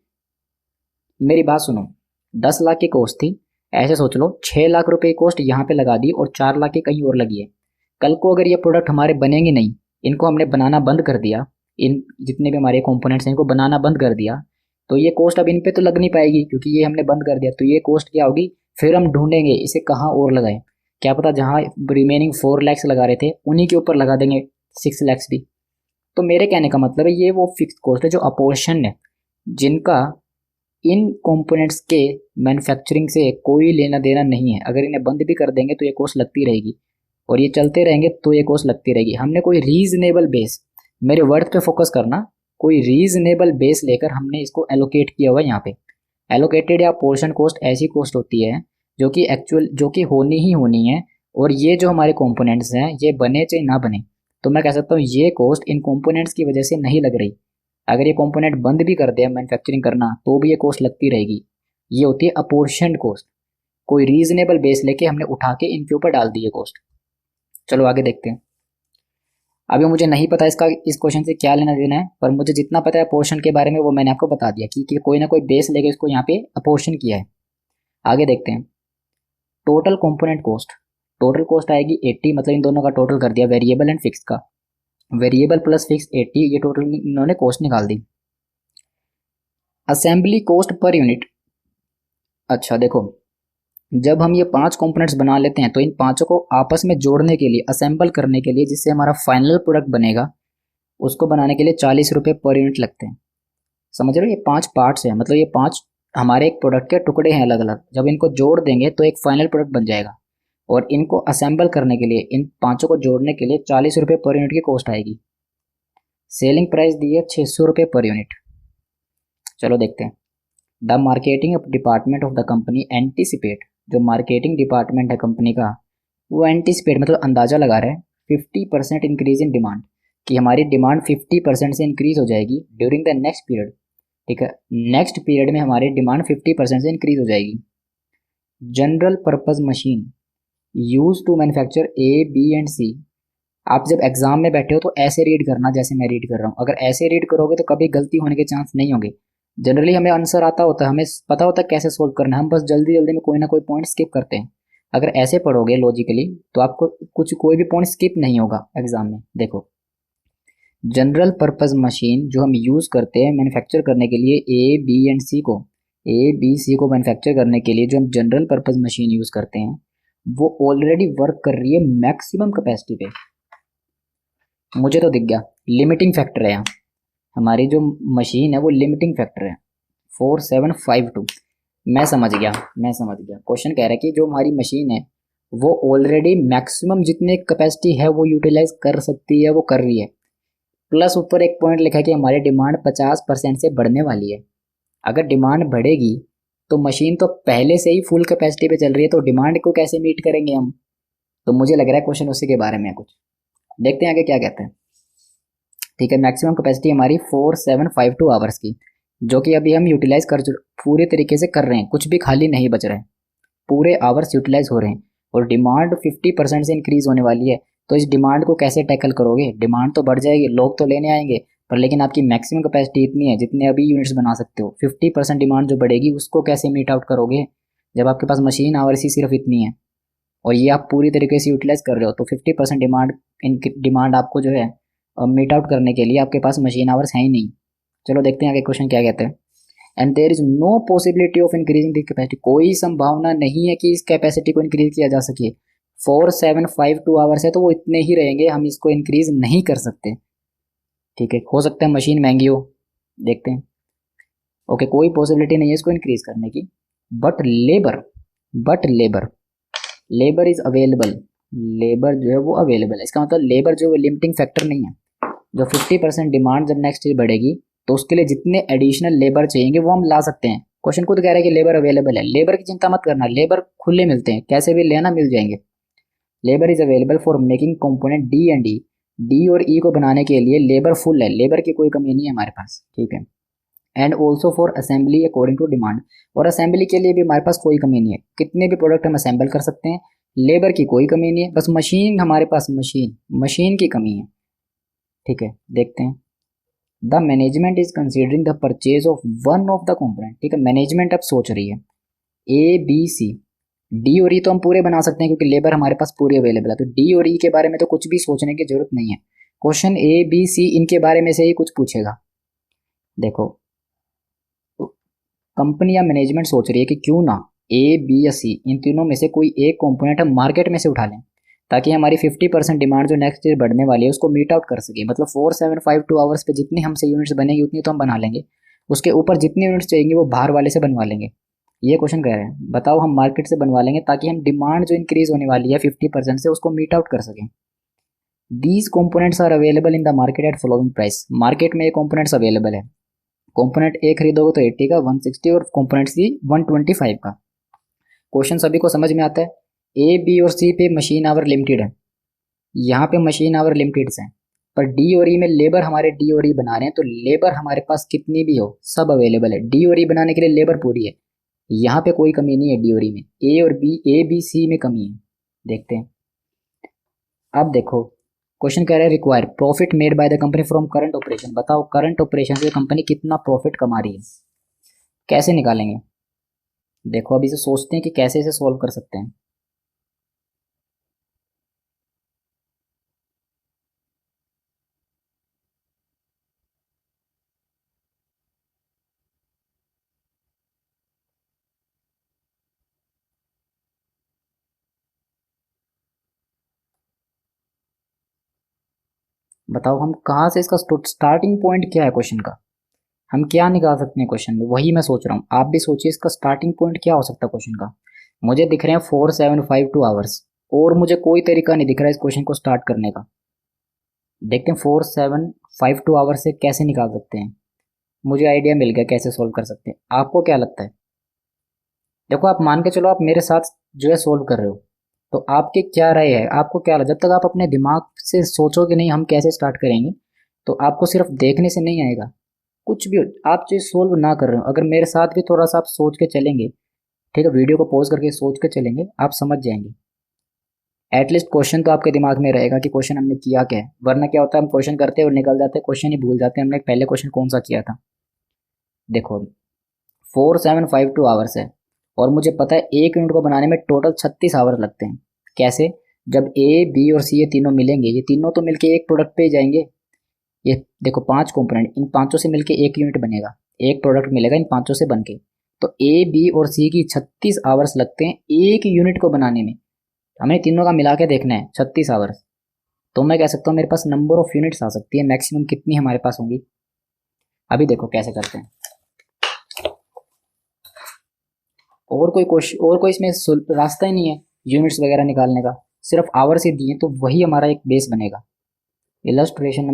मेरी बात सुनो, 10 लाख की कॉस्ट थी, ऐसे सोच लो 6 लाख रुपए की कॉस्ट यहाँ पे लगा दी और 4 लाख की कहीं और लगी है। कल को अगर ये प्रोडक्ट हमारे बनेंगे नहीं, इनको हमने बनाना बंद कर दिया, इन जितने भी हमारे कंपोनेंट्स हैं इनको बनाना बंद कर दिया, तो ये कॉस्ट अब इन पे तो लग नहीं पाएगी क्योंकि ये हमने बंद कर दिया। तो ये कॉस्ट क्या होगी, फिर हम ढूंढेंगे इसे कहाँ और लगाएं, क्या पता जहाँ रिमेनिंग 4 लैक्स लगा रहे थे उन्हीं के ऊपर लगा देंगे 6 लैक्स भी। तो मेरे कहने का मतलब है ये वो फिक्स कॉस्ट है जो अपोर्शन है, जिनका इन कंपोनेंट्स के मैन्युफैक्चरिंग से कोई लेना देना नहीं है। अगर इन्हें बंद भी कर देंगे तो ये कॉस्ट लगती रहेगी, और ये चलते रहेंगे तो ये कॉस्ट लगती रहेगी। हमने कोई रीजनेबल बेस, मेरे वर्ड पे फोकस करना, कोई रीजनेबल बेस लेकर हमने इसको एलोकेट किया हुआ है यहाँ पे। एलोकेटेड या पोर्शन कॉस्ट ऐसी कॉस्ट होती है जो कि एक्चुअल, जो कि होनी ही होनी है, और ये जो हमारे कंपोनेंट्स हैं ये बने चाहे ना बने, तो मैं कह सकता हूँ ये कॉस्ट इन कंपोनेंट्स की वजह से नहीं लग रही। अगर ये कंपोनेंट बंद भी कर दे मैन्युफैक्चरिंग करना तो भी ये कॉस्ट लगती रहेगी। ये होती है अपोर्शनड कॉस्ट, कोई रीजनेबल बेस लेके हमने उठा के इनके ऊपर डाल दी है कॉस्ट। चलो आगे देखते हैं। अभी मुझे नहीं पता इसका इस क्वेश्चन से क्या लेना देना है, पर मुझे जितना पता है अपोर्शन के बारे में वो मैंने आपको बता दिया कि कोई ना कोई बेस लेके इसको यहाँ पे अपोर्शन किया है। आगे देखते हैं। Total component cost, total cost आएगी 80, मतलब इन दोनों का टोटल कर दिया वेरिएबल एंड फिक्स का, वेरिएबल प्लस फिक्स 80, ये टोटल इन्होंने कॉस्ट निकाल दी। असेंबली कॉस्ट पर यूनिट, अच्छा देखो, जब हम ये 5 कंपोनेंट्स बना लेते हैं तो इन पांचों को आपस में जोड़ने के लिए, असेंबल करने के लिए, जिससे हमारा फाइनल प्रोडक्ट बनेगा, उसको बनाने के लिए 40 रुपये पर यूनिट लगते हैं। समझ रहे हो? ये 5 पार्ट्स हैं, मतलब ये 5 हमारे एक प्रोडक्ट के टुकड़े हैं अलग अलग, जब इनको जोड़ देंगे तो एक फाइनल प्रोडक्ट बन जाएगा। और इनको असेंबल करने के लिए, इन पांचों को जोड़ने के लिए 40 रुपये पर यूनिट की कॉस्ट आएगी। सेलिंग प्राइस दी है 600 रुपये पर यूनिट। चलो देखते हैं। The marketing department of the company anticipate, जो मार्केटिंग डिपार्टमेंट है कंपनी का, वो एंटीसिपेट मतलब अंदाजा लगा रहा है 50% इंक्रीज इन डिमांड, कि हमारी डिमांड 50% से इंक्रीज हो जाएगी ड्यूरिंग द नेक्स्ट पीरियड। ठीक है, नेक्स्ट पीरियड में हमारी डिमांड 50% से इंक्रीज हो जाएगी। General purpose machine use to manufacture A B and C. आप जब एग्जाम में बैठे हो तो ऐसे रीड करना जैसे मैं रीड कर रहा हूँ। अगर ऐसे रीड करोगे तो कभी गलती होने के चांस नहीं होंगे। जनरली हमें आंसर आता होता है, हमें पता होता है कैसे सोल्व करना है, हम बस जल्दी जल्दी में कोई ना कोई पॉइंट स्किप करते हैं। अगर ऐसे पढ़ोगे लॉजिकली तो आपको कोई भी पॉइंट स्किप नहीं होगा एग्जाम में। देखो, जनरल पर्पज मशीन जो हम यूज़ करते हैं मैन्युफैक्चर करने के लिए ए बी एंड सी को, ए बी सी को मैन्युफैक्चर करने के लिए जो हम जनरल पर्पज मशीन यूज़ करते हैं वो ऑलरेडी वर्क कर रही है मैक्सिमम कैपेसिटी पे। मुझे तो दिख गया लिमिटिंग फैक्टर है यहाँ, हमारी जो मशीन है वो लिमिटिंग फैक्टर है 4752। मैं समझ गया, मैं समझ गया। क्वेश्चन कह रहा है कि जो हमारी मशीन है वो ऑलरेडी मैक्सिमम जितने कैपेसिटी है वो यूटिलाइज कर सकती है, वो कर रही है। प्लस ऊपर एक पॉइंट लिखा है कि हमारी डिमांड 50% से बढ़ने वाली है। अगर डिमांड बढ़ेगी तो मशीन तो पहले से ही फुल कैपेसिटी पे चल रही है, तो डिमांड को कैसे मीट करेंगे हम। तो मुझे लग रहा है क्वेश्चन उसी के बारे में है कुछ। देखते हैं आगे क्या कहते हैं। ठीक है, मैक्सिमम कैपेसिटी हमारी 4752 आवर्स की, जो कि अभी हम यूटिलाइज कर पूरे तरीके से कर रहे हैं, कुछ भी खाली नहीं बच रहा है, पूरे आवर्स यूटिलाइज हो रहे हैं। और डिमांड 50% से इंक्रीज होने वाली है, तो इस डिमांड को कैसे टैकल करोगे। डिमांड तो बढ़ जाएगी, लोग तो लेने आएंगे, पर लेकिन आपकी मैक्सिमम कैपेसिटी इतनी है जितने अभी यूनिट्स बना सकते हो। 50% डिमांड जो बढ़ेगी उसको कैसे मीट आउट करोगे जब आपके पास मशीन आवर्स ही सिर्फ इतनी है और ये आप पूरी तरीके से यूटिलाइज कर रहे हो। तो 50% डिमांड आपको जो है मीट आउट करने के लिए आपके पास मशीन आवर्स हैं ही नहीं। चलो देखते हैं आगे क्वेश्चन क्या कहते हैं। And there is no possibility of increasing the capacity, कोई संभावना नहीं है कि इस कैपेसिटी को इंक्रीज किया जा सके। 4752 आवर्स है तो वो इतने ही रहेंगे, हम इसको इंक्रीज नहीं कर सकते। ठीक है, हो सकता है मशीन महंगी हो, देखते हैं। ओके, कोई पॉसिबिलिटी नहीं है इसको इंक्रीज करने की। But labour labour is available, labour जो है वो अवेलेबल है। इसका मतलब लेबर जो है लिमिटिंग फैक्टर नहीं है। जो 50% डिमांड जब नेक्स्ट ईयर बढ़ेगी तो उसके लिए जितने एडिशनल लेबर चाहिए वो हम ला सकते हैं। क्वेश्चन खुद कह रहा है कि लेबर अवेलेबल है, लेबर की चिंता मत करना, लेबर खुले मिलते हैं, कैसे भी लेना मिल जाएंगे। Labour is available for making component D and E, D और ई को बनाने के लिए लेबर फुल है, लेबर की कोई कमी नहीं है हमारे पास। ठीक है, and also for assembly according to demand, और असेंबली के लिए भी हमारे पास कोई कमी नहीं है, कितने भी प्रोडक्ट हम असेंबल कर सकते हैं, लेबर की कोई कमी नहीं है, बस मशीन हमारे पास मशीन की कमी है। ठीक है, देखते हैं। The management is considering the purchase of one of the component. ठीक है, मैनेजमेंट अब सोच रही है ए बी सी, डी और ई तो हम पूरे बना सकते हैं क्योंकि लेबर हमारे पास पूरी अवेलेबल है, तो डी और ई के बारे में तो कुछ भी सोचने की जरूरत नहीं है। क्वेश्चन ए बी सी इनके बारे में से ही कुछ पूछेगा। देखो, कंपनी या मैनेजमेंट सोच रही है कि क्यों ना ए बी या सी इन तीनों में से कोई एक कंपोनेंट हम मार्केट में से उठा लें, ताकि हमारी 50% डिमांड जो नेक्स्ट ईयर बढ़ने वाली है उसको मीट आउट कर सके। मतलब 4752 आवर्स पे जितनी हमसे यूनिट्स बनेगी उतनी तो हम बना लेंगे, उसके ऊपर जितनी यूनिट्स चाहिए वो बाहर वाले से बनवा लेंगे। ये क्वेश्चन कह रहे हैं, बताओ हम मार्केट से बनवा लेंगे ताकि हम डिमांड जो इंक्रीज होने वाली है 50% से उसको मीट आउट कर सकें। These components are available in the market at following price, market में ये कंपोनेंट्स अवेलेबल है। कंपोनेंट ए खरीदोगे तो 80 का, 160 और कंपोनेंट सी 125 का। क्वेश्चन सभी को समझ में आता है। ए बी और सी पे मशीन आवर लिमिटेड है, यहाँ पे मशीन आवर लिमिटेड है, पर डी और ई में लेबर हमारे डी और ई बना रहे हैं, तो लेबर हमारे पास कितनी भी हो सब अवेलेबल है। डी और ई बनाने के लिए लेबर पूरी है, यहाँ पे कोई कमी नहीं है डी और ई में। ए बी सी में कमी है, देखते हैं। अब देखो क्वेश्चन कह रहा है require profit made by the company from current operation, बताओ करंट ऑपरेशन से कंपनी कितना प्रॉफिट कमा रही है, कैसे निकालेंगे। देखो अभी से सोचते हैं कि कैसे इसे सॉल्व कर सकते हैं। बताओ हम कहाँ से इसका स्टार्टिंग पॉइंट क्या है क्वेश्चन का, हम क्या निकाल सकते हैं क्वेश्चन में, वही मैं सोच रहा हूँ। आप भी सोचिए इसका स्टार्टिंग पॉइंट क्या हो सकता है क्वेश्चन का। मुझे दिख रहे हैं 4752 आवर्स, और मुझे कोई तरीका नहीं दिख रहा है इस क्वेश्चन को स्टार्ट करने का। देखते हैं 4752 आवर से कैसे निकाल सकते हैं। मुझे आइडिया मिल गया कैसे सोल्व कर सकते हैं। आपको क्या लगता है? देखो, आप मान के चलो आप मेरे साथ जो है सोल्व कर रहे हो, तो आपकी क्या राय है? आपको क्या लगा? जब तक आप अपने दिमाग से सोचोगे नहीं हम कैसे स्टार्ट करेंगे, तो आपको सिर्फ देखने से नहीं आएगा। कुछ भी हो, आप चीज़ सोल्व ना कर रहे हो, अगर मेरे साथ भी थोड़ा सा आप सोच के चलेंगे, ठीक है, वीडियो को पॉज करके सोच के चलेंगे, आप समझ जाएंगे। एटलीस्ट क्वेश्चन तो आपके दिमाग में रहेगा कि क्वेश्चन हमने किया क्या है। वरना क्या होता है, हम क्वेश्चन करते हैं और निकल जाते हैं, क्वेश्चन ही भूल जाते हैं हमने पहले क्वेश्चन कौन सा किया था। देखो, 4752 आवर्स है और मुझे पता है 1 यूनिट को बनाने में टोटल 36 आवर लगते हैं। कैसे? जब ए बी और सी ये तीनों मिलेंगे, ये तीनों तो मिलके एक प्रोडक्ट पे ही जाएंगे। ये देखो 5 कंपोनेंट, इन पांचों से मिलके 1 यूनिट बनेगा, एक प्रोडक्ट मिलेगा इन पांचों से बनके। तो ए बी और सी की 36 आवर्स लगते हैं 1 यूनिट को बनाने में। हमें तीनों का मिला के देखना है 36 आवर्स। तो मैं कह सकता हूँ मेरे पास नंबर ऑफ यूनिट्स आ सकती है, मैक्सिमम कितनी हमारे पास होंगी। अभी देखो कैसे करते हैं। और कोई क्वेश्चन और कोई इसमें रास्ता ही नहीं है यूनिट्स वगैरह निकालने का, सिर्फ आवर्स ही दिए तो वही हमारा एक बेस बनेगा। इलस्ट्रेशन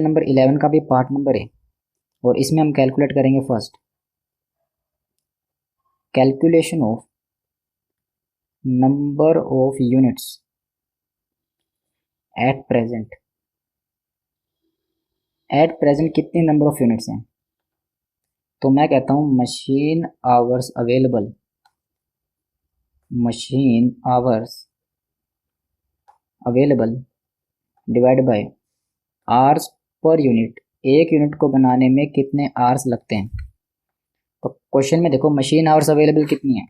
नंबर 11 का भी पार्ट नंबर है और इसमें हम कैलकुलेट करेंगे first calculation of number of units at present. At present कितने नंबर ऑफ यूनिट्स हैं? तो मैं कहता हूँ machine hours available divide by hours per unit. 1 unit को बनाने में कितने आवर्स लगते हैं? तो क्वेश्चन में देखो मशीन आवर्स अवेलेबल कितनी है।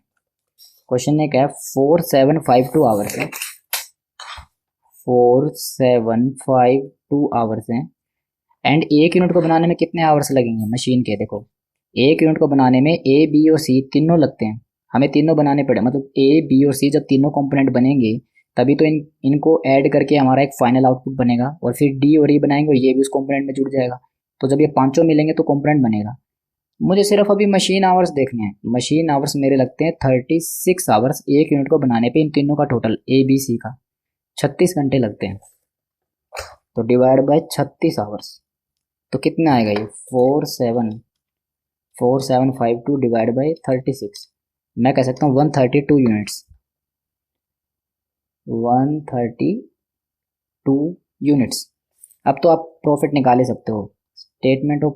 क्वेश्चन ने क्या है, 4752 आवर्स है, 4752 आवर्स हैं। एंड 1 यूनिट को बनाने में कितने आवर्स लगेंगे मशीन के? देखो 1 यूनिट को बनाने में ए बी और सी तीनों लगते हैं, हमें तीनों बनाने पड़े, मतलब ए बी और सी जब तीनों कंपोनेंट बनेंगे तभी तो इनको ऐड करके हमारा एक फाइनल आउटपुट बनेगा, और फिर डी और ई बनाएंगे और ये भी उस कंपोनेंट में जुड़ जाएगा। तो जब ये पांचों मिलेंगे तो कंपोनेंट बनेगा। मुझे सिर्फ अभी मशीन आवर्स देखने हैं। मशीन आवर्स मेरे लगते हैं 36 आवर्स 1 यूनिट को बनाने पे, इन तीनों का टोटल ए बी सी का 36 घंटे लगते हैं। तो डिवाइड बाय 36 आवर्स, तो कितना आएगा ये 4752 डिवाइड बाई 36। मैं कह सकता हूँ 132 यूनिट्स। 132 यूनिट्स। अब तो आप प्रॉफिट निकाल ही सकते हो। Statement of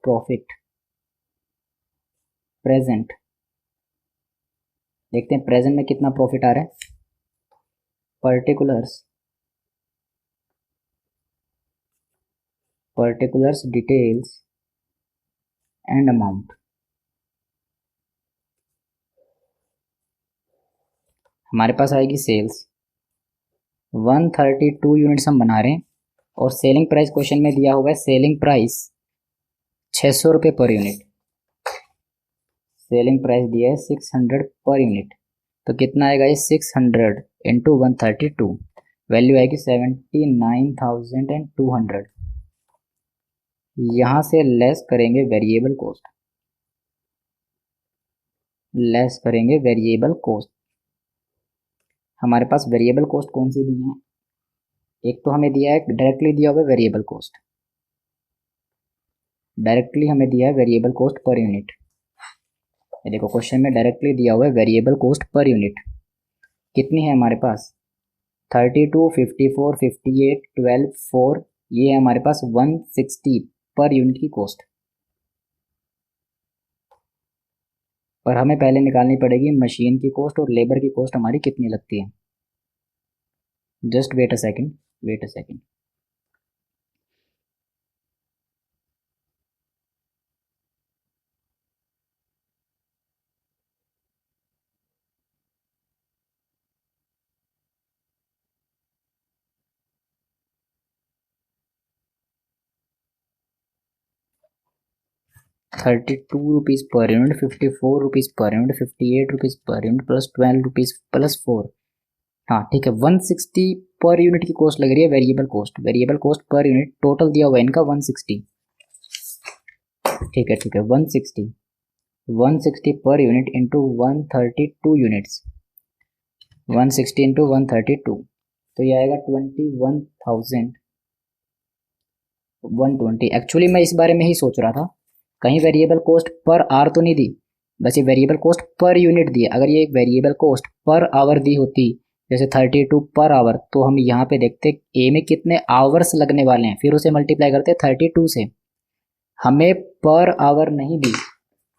profit present. देखते हैं प्रेजेंट में कितना प्रॉफिट आ रहा है। Particulars details and amount. हमारे पास आएगी सेल्स। 132 यूनिट्स हम बना रहे हैं और सेलिंग प्राइस क्वेश्चन में दिया हुआ है, सेलिंग प्राइस 600 रुपये पर यूनिट। सेलिंग प्राइस दिया है 600 पर यूनिट। तो कितना आएगा ये 600 इंटू 132, वैल्यू आएगी 79,200। यहाँ से लेस करेंगे वेरिएबल कॉस्ट। हमारे पास वेरिएबल कॉस्ट कौन सी दी है? एक तो हमें दिया है डायरेक्टली दिया हुआ है वेरिएबल कॉस्ट पर यूनिट। ये देखो क्वेश्चन में डायरेक्टली दिया हुआ है वेरिएबल कॉस्ट पर यूनिट। कितनी है हमारे पास? 32, 54, 58, 12, 4, ये है हमारे पास 160 पर यूनिट की कॉस्ट। पर हमें पहले निकालनी पड़ेगी मशीन की कॉस्ट और लेबर की कॉस्ट हमारी कितनी लगती है। Just wait a second. 32 rupees per unit, 54 rupees per unit, 58 rupees per unit plus 12 rupees plus 4। हाँ ठीक है, 160 पर यूनिट की कॉस्ट लग रही है variable cost per unit. Total दिया हुआ है इनका 160। ठीक है 160। 160 per unit into 132 units, 160 into 132, तो ये आएगा 21,120। एक्चुअली मैं इस बारे में ही सोच रहा था, कहीं वेरिएबल कॉस्ट पर आवर तो नहीं दी, बस ये वेरिएबल कॉस्ट पर यूनिट दी है। अगर ये वेरिएबल कॉस्ट पर आवर दी होती, जैसे 32 पर आवर, तो हम यहाँ पे देखते ए में कितने आवर्स लगने वाले हैं, फिर उसे मल्टीप्लाई करते 32 से। हमें पर आवर नहीं दी,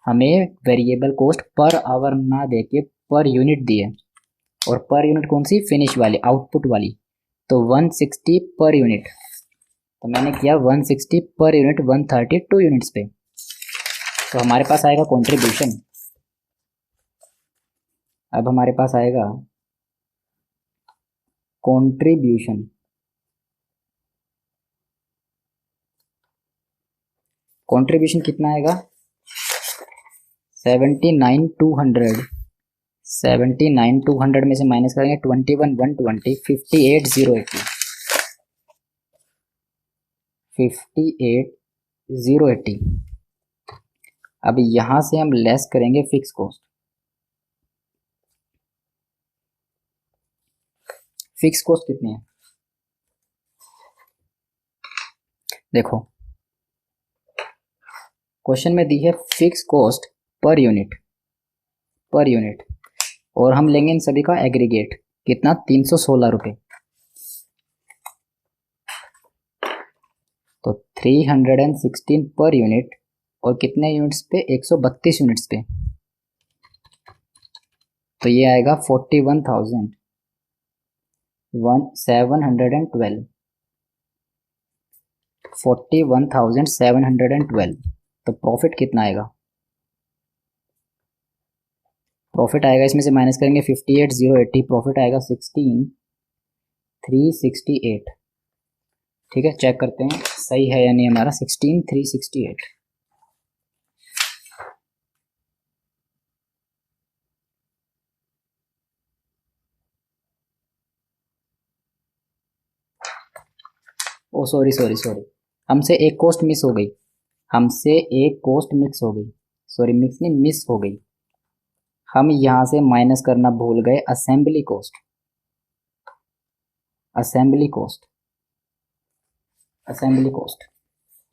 हमें वेरिएबल कॉस्ट पर आवर ना दे के पर यूनिट दी है, और पर यूनिट कौन सी, फिनिश वाली, आउटपुट वाली, तो 160 पर यूनिट। तो मैंने किया 160 पर यूनिट 132 यूनिट्स पे, तो हमारे पास आएगा कंट्रीब्यूशन। अब हमारे पास आएगा कंट्रीब्यूशन। कंट्रीब्यूशन कितना आएगा, 79,200। 79,200 में से माइनस करेंगे 21,120, 58,080, 58,080। अब यहां से हम लेस करेंगे फिक्स कॉस्ट। फिक्स कॉस्ट कितनी है, देखो क्वेश्चन में दी है fix cost per unit, per unit, और हम लेंगे इन सभी का एग्रीगेट, कितना, 316 रुपये। तो 316 पर यूनिट, और कितने यूनिट्स पे, 132 यूनिट्स पे, तो ये आएगा 41,712, 41,712। तो प्रॉफिट कितना आएगा, प्रॉफिट आएगा, इसमें से माइनस करेंगे 58,080, प्रॉफिट आएगा 16,368। ठीक है, चेक करते हैं सही है या नहीं हमारा, 16,368। ओ सॉरी सॉरी सॉरी, हमसे एक कॉस्ट मिस हो गई, हमसे एक कॉस्ट मिक्स हो गई, सॉरी मिक्स नहीं, मिस हो गई। हम यहाँ से माइनस करना भूल गए assembly cost, assembly cost, assembly cost.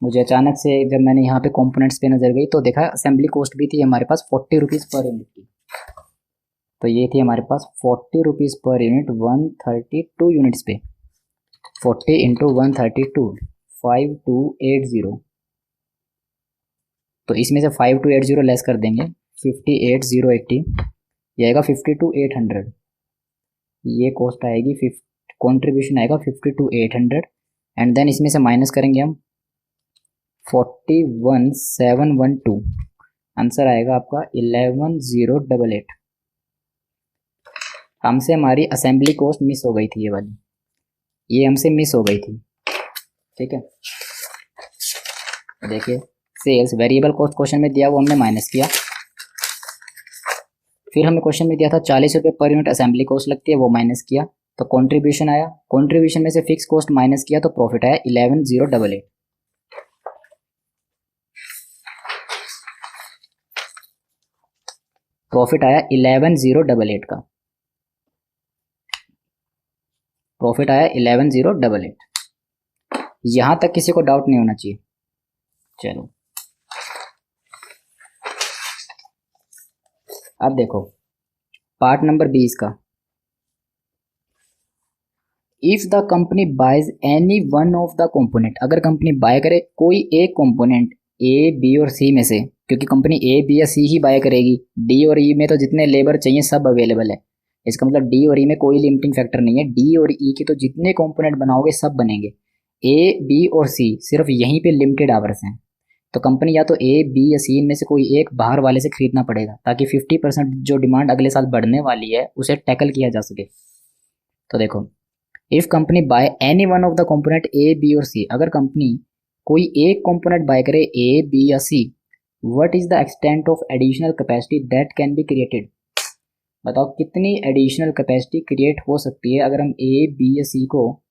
मुझे अचानक से जब मैंने यहाँ पे कंपोनेंट्स पे नजर गई तो देखा असेंबली कॉस्ट भी थी हमारे पास 40 रुपीज़ पर यूनिट की। तो ये थी हमारे पास 40 रुपीज़ पर यूनिट 132 यूनिट्स पे, 40 इंटू 132, 5280। तो इसमें से 5280 लेस कर देंगे 58,080, ये आएगा 52,800। ये कॉस्ट आएगी, कॉन्ट्रीब्यूशन आएगा 52,800, एंड देन इसमें से माइनस करेंगे हम 41,712, आंसर आएगा आपका 11,088। हमसे हमारी असेंबली कॉस्ट मिस हो गई थी, ये वाली, ये हमसे मिस हो गई थी। ठीक है, देखिए सेल्स वेरिएबल कॉस्ट क्वेश्चन में दिया, वो हमने माइनस किया। फिर हमें क्वेश्चन में दिया था 40 रुपये पर यूनिट असेंबली कॉस्ट लगती है, वो माइनस किया, तो कंट्रीब्यूशन आया, कंट्रीब्यूशन में से फिक्स कॉस्ट माइनस किया तो प्रॉफिट आया 11,088। प्रॉफिट आया 11,088 का, प्रॉफिट आया 11,088। यहां तक किसी को डाउट नहीं होना चाहिए। चलो अब देखो पार्ट नंबर 20 का, if the company buys any one of the component, अगर कंपनी बाय करे कोई एक कंपोनेंट ए बी और सी में से, क्योंकि कंपनी ए बी या सी ही बाय करेगी, डी और ई में तो जितने लेबर चाहिए सब अवेलेबल है, इसका मतलब डी और ई में कोई लिमिटिंग फैक्टर नहीं है, डी और ई के तो जितने कंपोनेंट बनाओगे सब बनेंगे, ए बी और सी सिर्फ यहीं पे लिमिटेड आवर्स हैं। तो कंपनी या तो ए बी या सी इनमें से कोई एक बाहर वाले से खरीदना पड़ेगा, ताकि 50% जो डिमांड अगले साल बढ़ने वाली है उसे टैकल किया जा सके। तो देखो, if company buy any one of the component A B और सी, अगर कंपनी कोई एक कंपोनेंट बाय करे ए बी या C, what is the extent of additional capacity that can be created. बताओ कितनी एडिशनल कैपेसिटी क्रिएट हो सकती है अगर हम ए बी या सी को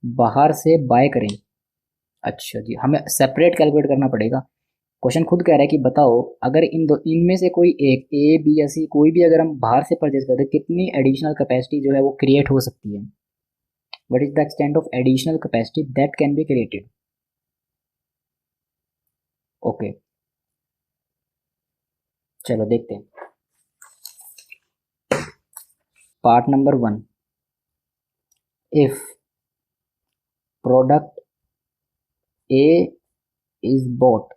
बाहर से बाय करें। अच्छा जी, हमें सेपरेट कैलकुलेट करना पड़ेगा, क्वेश्चन खुद कह रहा है कि बताओ अगर इनमें से कोई एक ए बी या सी कोई भी अगर हम बाहर से परचेज करते हैं कितनी एडिशनल कैपेसिटी जो है वो क्रिएट हो सकती है। What is the extent of additional capacity that can be created. Okay, चलो देखते हैं। Part number 1, if product A is bought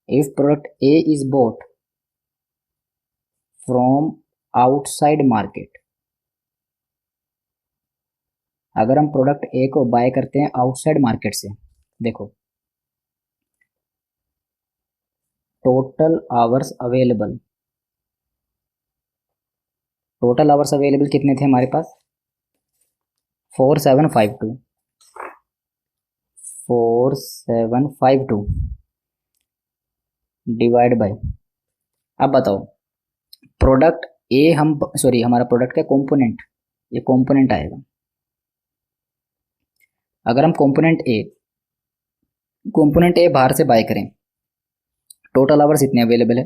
if product A is bought from outside market, अगर हम प्रोडक्ट ए को बाय करते हैं आउटसाइड मार्केट से, देखो total hours available, total hours available कितने थे हमारे पास 4752 4752 डिवाइड बाय, अब बताओ प्रोडक्ट ए हम सॉरी हमारा प्रोडक्ट का कंपोनेंट, ये कंपोनेंट आएगा। अगर हम कंपोनेंट ए बाहर से बाय करें, टोटल आवर्स इतने अवेलेबल है।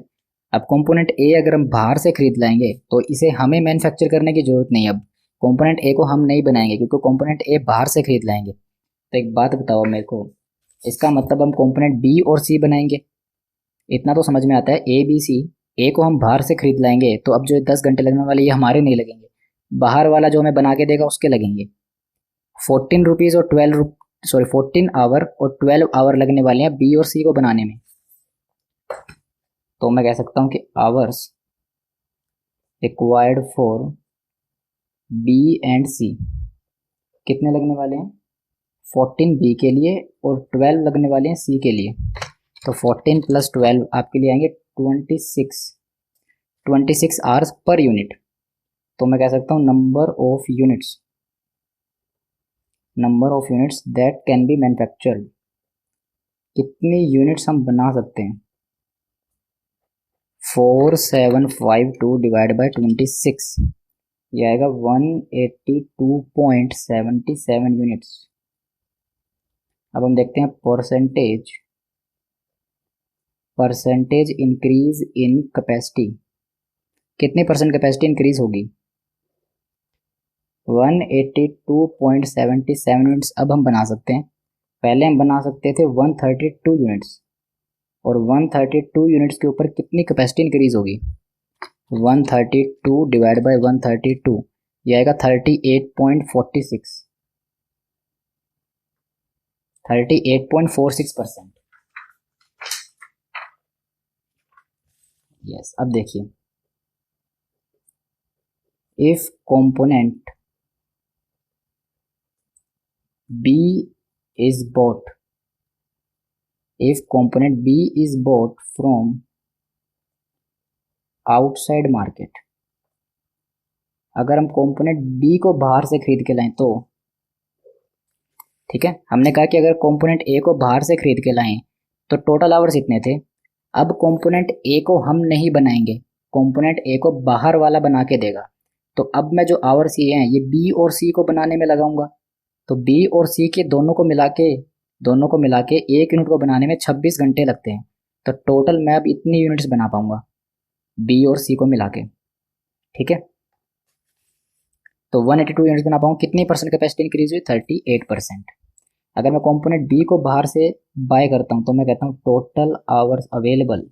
अब कंपोनेंट ए अगर हम बाहर से खरीद लाएंगे तो इसे हमें मैन्युफैक्चर करने की जरूरत नहीं है। अब कंपोनेंट ए को हम नहीं बनाएंगे क्योंकि कंपोनेंट ए बाहर से खरीद लाएंगे। तो एक बात बताओ मेरे को, इसका मतलब हम कंपोनेंट बी और सी बनाएंगे, इतना तो समझ में आता है। ए बी सी, ए को हम बाहर से खरीद लाएंगे तो अब जो 10 घंटे लगने वाले ये हमारे नहीं लगेंगे, बाहर वाला जो हमें बना के देगा उसके लगेंगे। 14 रुपीज़ और 14 आवर और 12 आवर लगने वाले हैं बी और सी को बनाने में। तो मैं कह सकता हूँ कि hours required for B and C कितने लगने वाले हैं 14 बी के लिए और 12 लगने वाले हैं सी के लिए। तो 14 + 12 आपके लिए आएंगे 26 आवर्स पर यूनिट। तो मैं कह सकता हूँ number of units that can be manufactured, कितनी यूनिट्स हम बना सकते हैं 4752 डिवाइड बाय 26, ये आएगा 182.77 यूनिट्स। अब हम देखते हैं परसेंटेज इंक्रीज इन कैपेसिटी, कितने परसेंट कैपेसिटी इंक्रीज होगी 182.77 यूनिट्स। अब हम बना सकते हैं, पहले हम बना सकते थे 132 यूनिट्स, और 132 यूनिट्स के ऊपर कितनी कैपेसिटी इंक्रीज होगी 132 डिवाइड बाय 132, ये आएगा 38.46%। यस, अब देखिए if component B is bought from outside market, अगर हम कंपोनेंट B को बाहर से खरीद के लाएं तो ठीक है, हमने कहा कि अगर कंपोनेंट A को बाहर से खरीद के लाएं तो टोटल आवर्स इतने थे। अब कंपोनेंट A को हम नहीं बनाएंगे, कंपोनेंट A को बाहर वाला बना के देगा। तो अब मैं जो आवर्स ये हैं ये B और C को बनाने में लगाऊंगा, तो B और C के दोनों को मिला के 1 यूनिट को बनाने में 26 घंटे लगते हैं। तो टोटल मैं अब इतनी यूनिट्स बना पाऊंगा B और C को मिला के, ठीक है। तो 182 यूनिट्स बना पाऊँ, कितनी परसेंट कैपेसिटी इंक्रीज हुई 38%। अगर मैं कंपोनेंट B को बाहर से बाय करता हूँ तो मैं कहता हूँ total hours available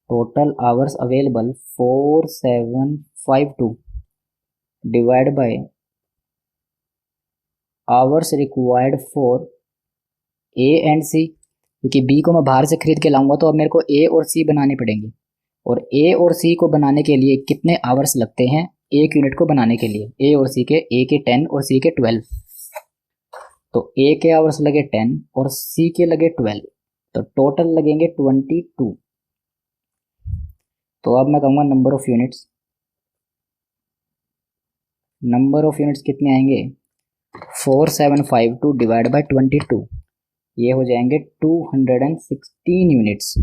4752 divide by hours required for A and C, क्योंकि बी को मैं बाहर से खरीद के लाऊंगा तो अब मेरे को ए और सी बनाने पड़ेंगे, और ए और सी को बनाने के लिए कितने आवर्स लगते हैं एक यूनिट को बनाने के लिए, ए और सी के, ए के 10 और सी के 12। तो ए के आवर्स लगे 10 और सी के लगे 12, तो टोटल लगेंगे 22। तो अब मैं कहूँगा नंबर ऑफ यूनिट्स कितने आएंगे 4752 डिवाइड बाय 22, ये हो जाएंगे 216 यूनिट्स।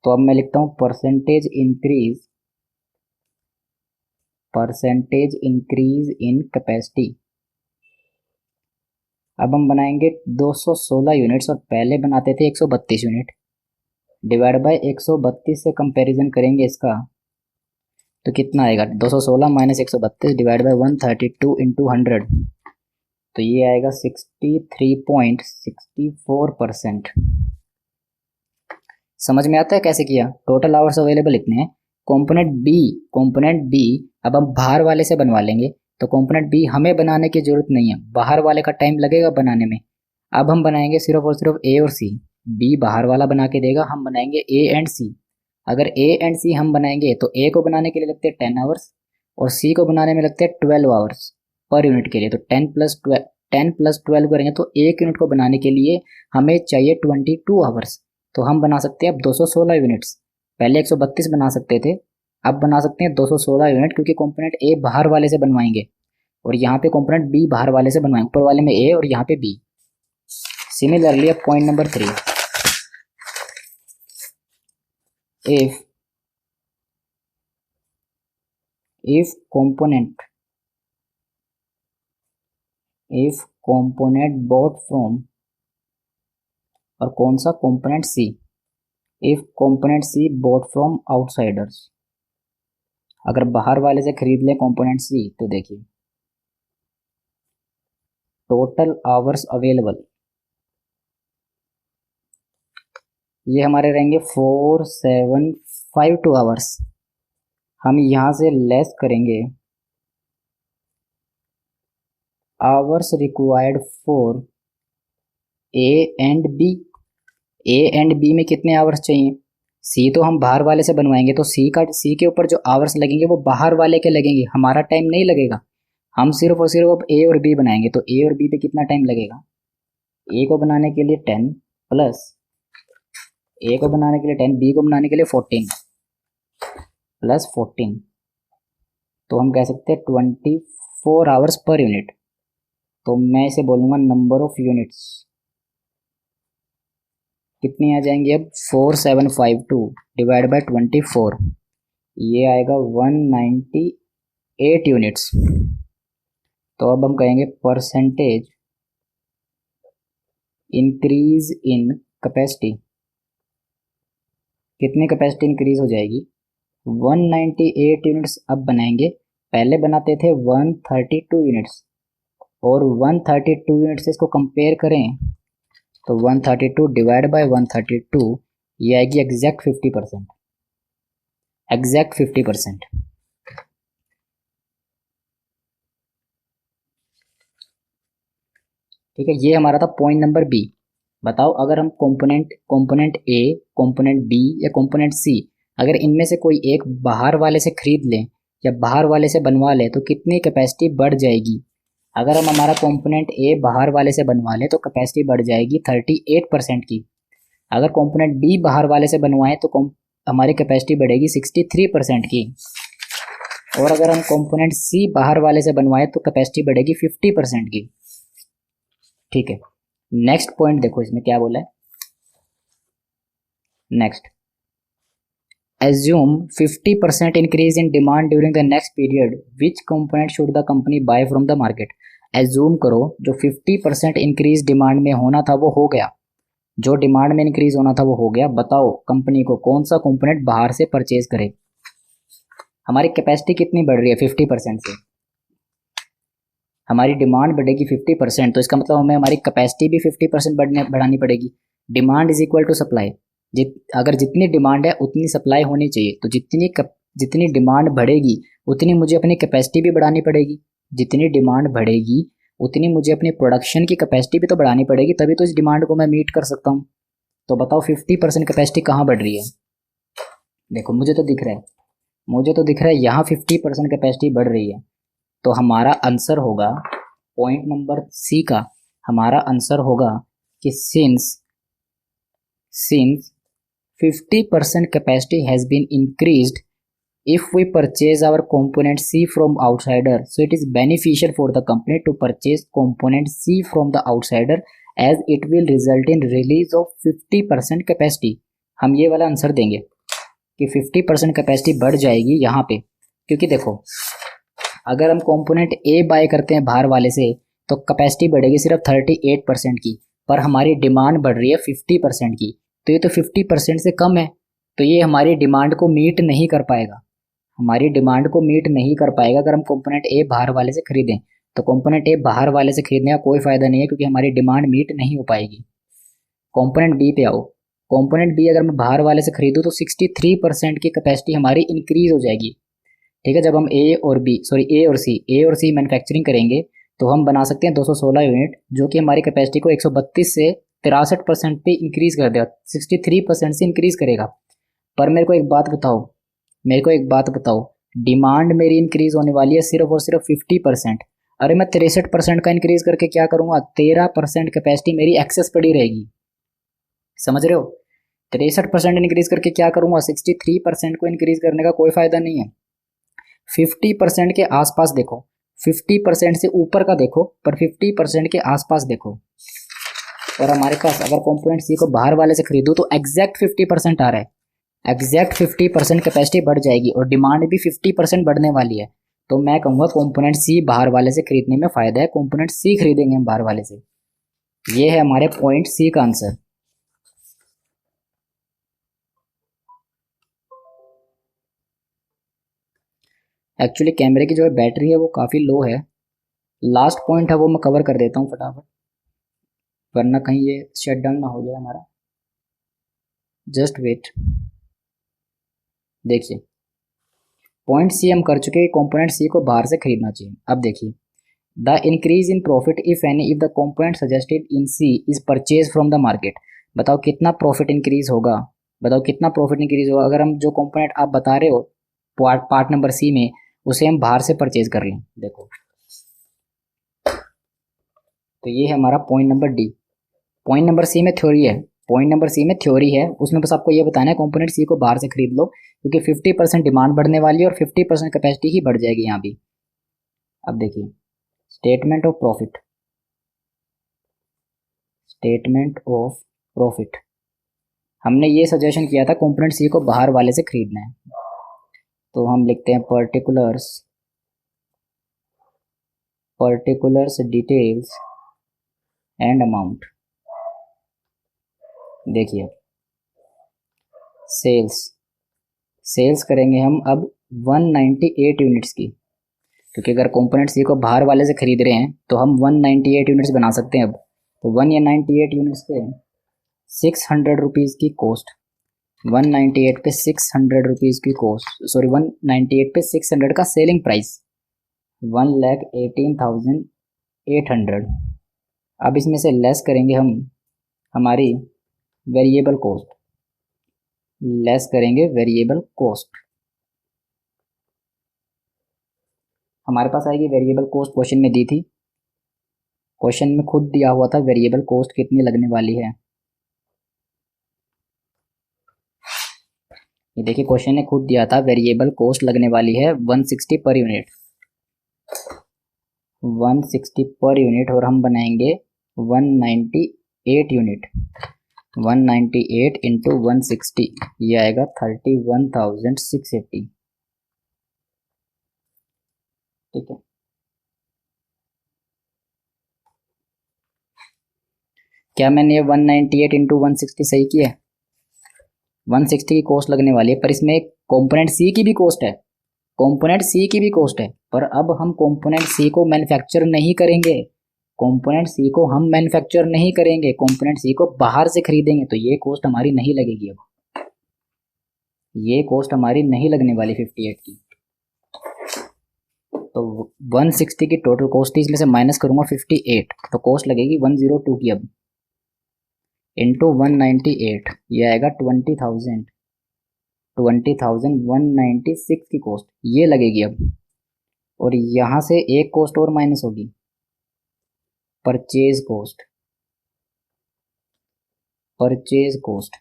तो अब मैं लिखता हूँ परसेंटेज इंक्रीज इन कैपेसिटी, अब हम बनाएंगे 216 यूनिट्स और पहले बनाते थे 132 यूनिट। डिवाइड बाय 132 से कंपैरिजन करेंगे इसका तो कितना आएगा, 216 माइनस 132 डिवाइड बाय 132 इंटू 100, तो ये आएगा 63.64%। समझ में आता है कैसे किया। टोटल आवर्स अवेलेबल इतने हैं। कंपोनेंट बी अब हम बाहर वाले से बनवा लेंगे, तो कंपोनेंट बी हमें बनाने की जरूरत नहीं है, बाहर वाले का टाइम लगेगा बनाने में। अब हम बनाएंगे सिर्फ और सिर्फ ए और सी। बी बाहर वाला बना के देगा, हम बनाएंगे ए एंड सी। अगर ए एंड सी हम बनाएंगे तो ए को बनाने के लिए लगते हैं 10 आवर्स और सी को बनाने में लगते हैं 12 आवर्स पर यूनिट के लिए। तो 10 प्लस 12 करेंगे तो एक यूनिट को बनाने के लिए हमें चाहिए 22 आवर्स। तो हम बना सकते हैं अब 216 यूनिट्स। पहले 132 बना सकते थे, अब बना सकते हैं 216 यूनिट, क्योंकि कंपोनेंट ए बाहर वाले से बनवाएंगे और यहाँ पे कंपोनेंट बी बाहर वाले से बनवाएंगे, ऊपर वाले में ए और यहाँ पे बी। सिमिलरली अब point number 3, if component bought from, और कौन सा component C, if component C bought from outsiders, अगर बाहर वाले से खरीद ले component C तो देखिए टोटल आवर्स अवेलेबल ये हमारे रहेंगे 4752 आवर्स। हम यहाँ से लेस करेंगे hours required for A and B. A and B में कितने आवर्स चाहिए, सी तो हम बाहर वाले से बनवाएंगे तो सी के ऊपर जो आवर्स लगेंगे वो बाहर वाले के लगेंगे, हमारा टाइम नहीं लगेगा। हम सिर्फ और सिर्फ अब ए और बी बनाएंगे, तो ए और बी पे कितना टाइम लगेगा, ए को बनाने के लिए 10 प्लस ए को बनाने के लिए 10, बी को बनाने के लिए 14 प्लस 14, तो हम कह सकते हैं 24 आवर्स पर यूनिट। तो मैं इसे बोलूँगा नंबर ऑफ यूनिट्स कितनी आ जाएंगी अब, 4752 डिवाइड बाय 24, ये आएगा 198 यूनिट्स। तो अब हम कहेंगे परसेंटेज इंक्रीज इन कैपेसिटी, कितनी कैपेसिटी इंक्रीज हो जाएगी, 198 यूनिट्स अब बनाएंगे। पहले बनाते थे 132 यूनिट्स और 132 यूनिट से इसको कंपेयर करें तो 132 डिवाइड बाय 132 ये आएगी एग्जैक्ट 50%, एग्जैक्ट 50%। ठीक है, ये हमारा था पॉइंट नंबर बी। बताओ अगर हम कंपोनेंट ए, कंपोनेंट बी या कंपोनेंट सी, अगर इनमें से कोई एक बाहर वाले से खरीद लें या बाहर वाले से बनवा लें तो कितनी कैपेसिटी बढ़ जाएगी। अगर हम हमारा कंपोनेंट ए बाहर वाले से बनवा लें तो कैपेसिटी बढ़ जाएगी 38% की। अगर कंपोनेंट बी बाहर वाले से बनवाएं तो हमारी कैपेसिटी बढ़ेगी 63% की। और अगर हम कंपोनेंट सी बाहर वाले से बनवाएं तो कैपेसिटी बढ़ेगी 50% की। ठीक है, नेक्स्ट पॉइंट देखो इसमें क्या बोला है। Next, assume 50% increase in demand during the next period, which component should the company buy from the market। assume करो जो 50% increase डिमांड में होना था वो हो गया, जो डिमांड में इंक्रीज होना था वो हो गया। बताओ कंपनी को कौन सा कंपोनेंट बाहर से परचेज करे। हमारी कैपेसिटी कितनी बढ़ रही है 50% से, हमारी डिमांड बढ़ेगी 50%, तो इसका मतलब हमें हमारी कैपेसिटी भी 50% बढ़ानी पड़ेगी। Demand is equal to supply, अगर जितनी डिमांड है उतनी सप्लाई होनी चाहिए, तो जितनी डिमांड बढ़ेगी उतनी मुझे अपनी कैपेसिटी भी बढ़ानी पड़ेगी। जितनी डिमांड बढ़ेगी उतनी मुझे अपनी प्रोडक्शन की कैपेसिटी भी तो बढ़ानी पड़ेगी, तभी तो इस डिमांड को मैं मीट कर सकता हूँ। तो बताओ 50% कैपेसिटी कहाँ बढ़ रही है। देखो मुझे तो दिख रहा है यहाँ 50% कैपेसिटी बढ़ रही है। तो हमारा आंसर होगा पॉइंट नंबर सी का, हमारा आंसर होगा कि since 50% capacity has been increased, if we purchase our component C from outsider, so it is beneficial for the company to purchase component C from the outsider as it will result in release of 50% capacity। हम ये वाला answer देंगे कि 50% capacity बढ़ जाएगी यहाँ पे, क्योंकि देखो अगर हम कंपोनेंट ए बाय करते हैं बाहर वाले से तो कैपेसिटी बढ़ेगी सिर्फ 38% की, पर हमारी डिमांड बढ़ रही है 50% की, तो ये तो 50% से कम है, तो ये हमारी डिमांड को मीट नहीं कर पाएगा, हमारी डिमांड को मीट नहीं कर पाएगा अगर हम कंपोनेंट ए बाहर वाले से खरीदें। तो कंपोनेंट ए बाहर वाले से खरीदने का कोई फायदा नहीं है, क्योंकि हमारी डिमांड मीट नहीं हो पाएगी। कंपोनेंट बी पे आओ। कंपोनेंट बी अगर मैं बाहर वाले से खरीदूँ तो 63% की कैपेसिटी हमारी इंक्रीज हो जाएगी। ठीक है, जब हम ए और सी मैन्युफैक्चरिंग करेंगे तो हम बना सकते हैं 216 यूनिट, जो कि हमारी कैपेसिटी को 132 से 63% पे इंक्रीज कर देगा, 63% से इंक्रीज करेगा। पर मेरे को एक बात बताओ, डिमांड मेरी इंक्रीज होने वाली है सिर्फ और सिर्फ 50%। अरे मैं 63% का इंक्रीज करके क्या करूँगा, 13% कैपेसिटी मेरी एक्सेस पड़ी रहेगी, समझ रहे हो। 63% इंक्रीज करके क्या करूँगा, 63% को इंक्रीज करने का कोई फायदा नहीं है। 50% के आसपास देखो, 50% से ऊपर का देखो, पर 50% के आसपास देखो। और हमारे पास अगर कंपोनेंट सी को बाहर वाले से खरीदूँ तो एग्जैक्ट 50% आ रहा है, एग्जैक्ट 50% कैपेसिटी बढ़ जाएगी और डिमांड भी 50% बढ़ने वाली है। तो मैं कहूँगा कंपोनेंट सी बाहर वाले से खरीदने में फ़ायदा है, कंपोनेंट सी खरीदेंगे हम बाहर वाले से। ये है हमारे पॉइंट सी का आंसर। एक्चुअली कैमरे की जो है बैटरी है वो काफ़ी लो है। लास्ट पॉइंट है वो मैं कवर कर देता हूँ फटाफट, वरना कहीं ये शट डाउन ना हो जाए हमारा। जस्ट वेट, देखिए पॉइंट सी हम कर चुके हैं, कंपोनेंट सी को बाहर से खरीदना चाहिए। अब देखिए, the increase in profit if any if the component suggested in C is purchase from the market. बताओ कितना प्रॉफिट इंक्रीज होगा, बताओ कितना प्रॉफिट इंक्रीज होगा अगर हम जो कंपोनेंट आप बता रहे हो पार्ट नंबर सी में, उसे हम बाहर से परचेज कर लें। देखो, तो ये है हमारा point number D. Point number C में थ्योरी है, पॉइंट नंबर सी में थ्योरी है, उसमें बस आपको ये बताना है कंपोनेंट सी को बाहर से खरीद लो, क्योंकि 50% डिमांड बढ़ने वाली है और 50% कैपेसिटी ही बढ़ जाएगी यहाँ भी। अब देखिए, statement of profit, statement of profit, हमने ये सजेशन किया था कंपोनेंट सी को बाहर वाले से खरीदना है, तो हम लिखते हैं पर्टिकुलर्स डिटेल्स एंड अमाउंट। देखिए, सेल्स करेंगे हम अब 198 यूनिट्स की, क्योंकि अगर कंपोनेंट सी को बाहर वाले से खरीद रहे हैं तो हम 198 यूनिट्स बना सकते हैं अब। तो 198 यूनिट्स पे 600 रुपीज़ की कॉस्ट, 198 पे 600 रुपीज़ की कॉस्ट, सॉरी 198 पे 600 का सेलिंग प्राइस 1,18,800। अब इसमें से लेस करेंगे हम हमारी वेरिएबल कॉस्ट, लेस करेंगे वेरिएबल कॉस्ट, हमारे पास आएगी वेरिएबल कॉस्ट, क्वेश्चन में दी थी, क्वेश्चन में खुद दिया हुआ था वेरिएबल कॉस्ट कितनी लगने वाली है। ये देखिए क्वेश्चन ने खुद दिया था वेरिएबल कॉस्ट लगने वाली है 160 पर यूनिट, 160 पर यूनिट, और हम बनाएंगे 198 यूनिट, 198 इंटू 160, ये आएगा 31,680। ठीक है, क्या मैंने ये 198 इंटू 160 सही किया है? 160 की कॉस्ट लगने वाली है, पर इसमें कंपोनेंट सी की भी कॉस्ट है, कंपोनेंट सी की भी कॉस्ट है, पर अब हम कंपोनेंट सी को मैन्युफैक्चर नहीं करेंगे, कंपोनेंट सी को हम मैन्युफैक्चर नहीं करेंगे, कंपोनेंट सी को बाहर से खरीदेंगे, तो ये कॉस्ट हमारी नहीं लगेगी। अब ये कॉस्ट हमारी नहीं लगने वाली 58 की। तो 160 की टोटल कॉस्ट थी, इसमें से माइनस करूंगा 58, तो कॉस्ट लगेगी 102 की अब, इंटू 198, ये आएगा 20,000, 20,196 की कॉस्ट ये लगेगी अब। और यहाँ से एक कॉस्ट और माइनस होगी, परचेज कॉस्ट, परचेज कॉस्ट,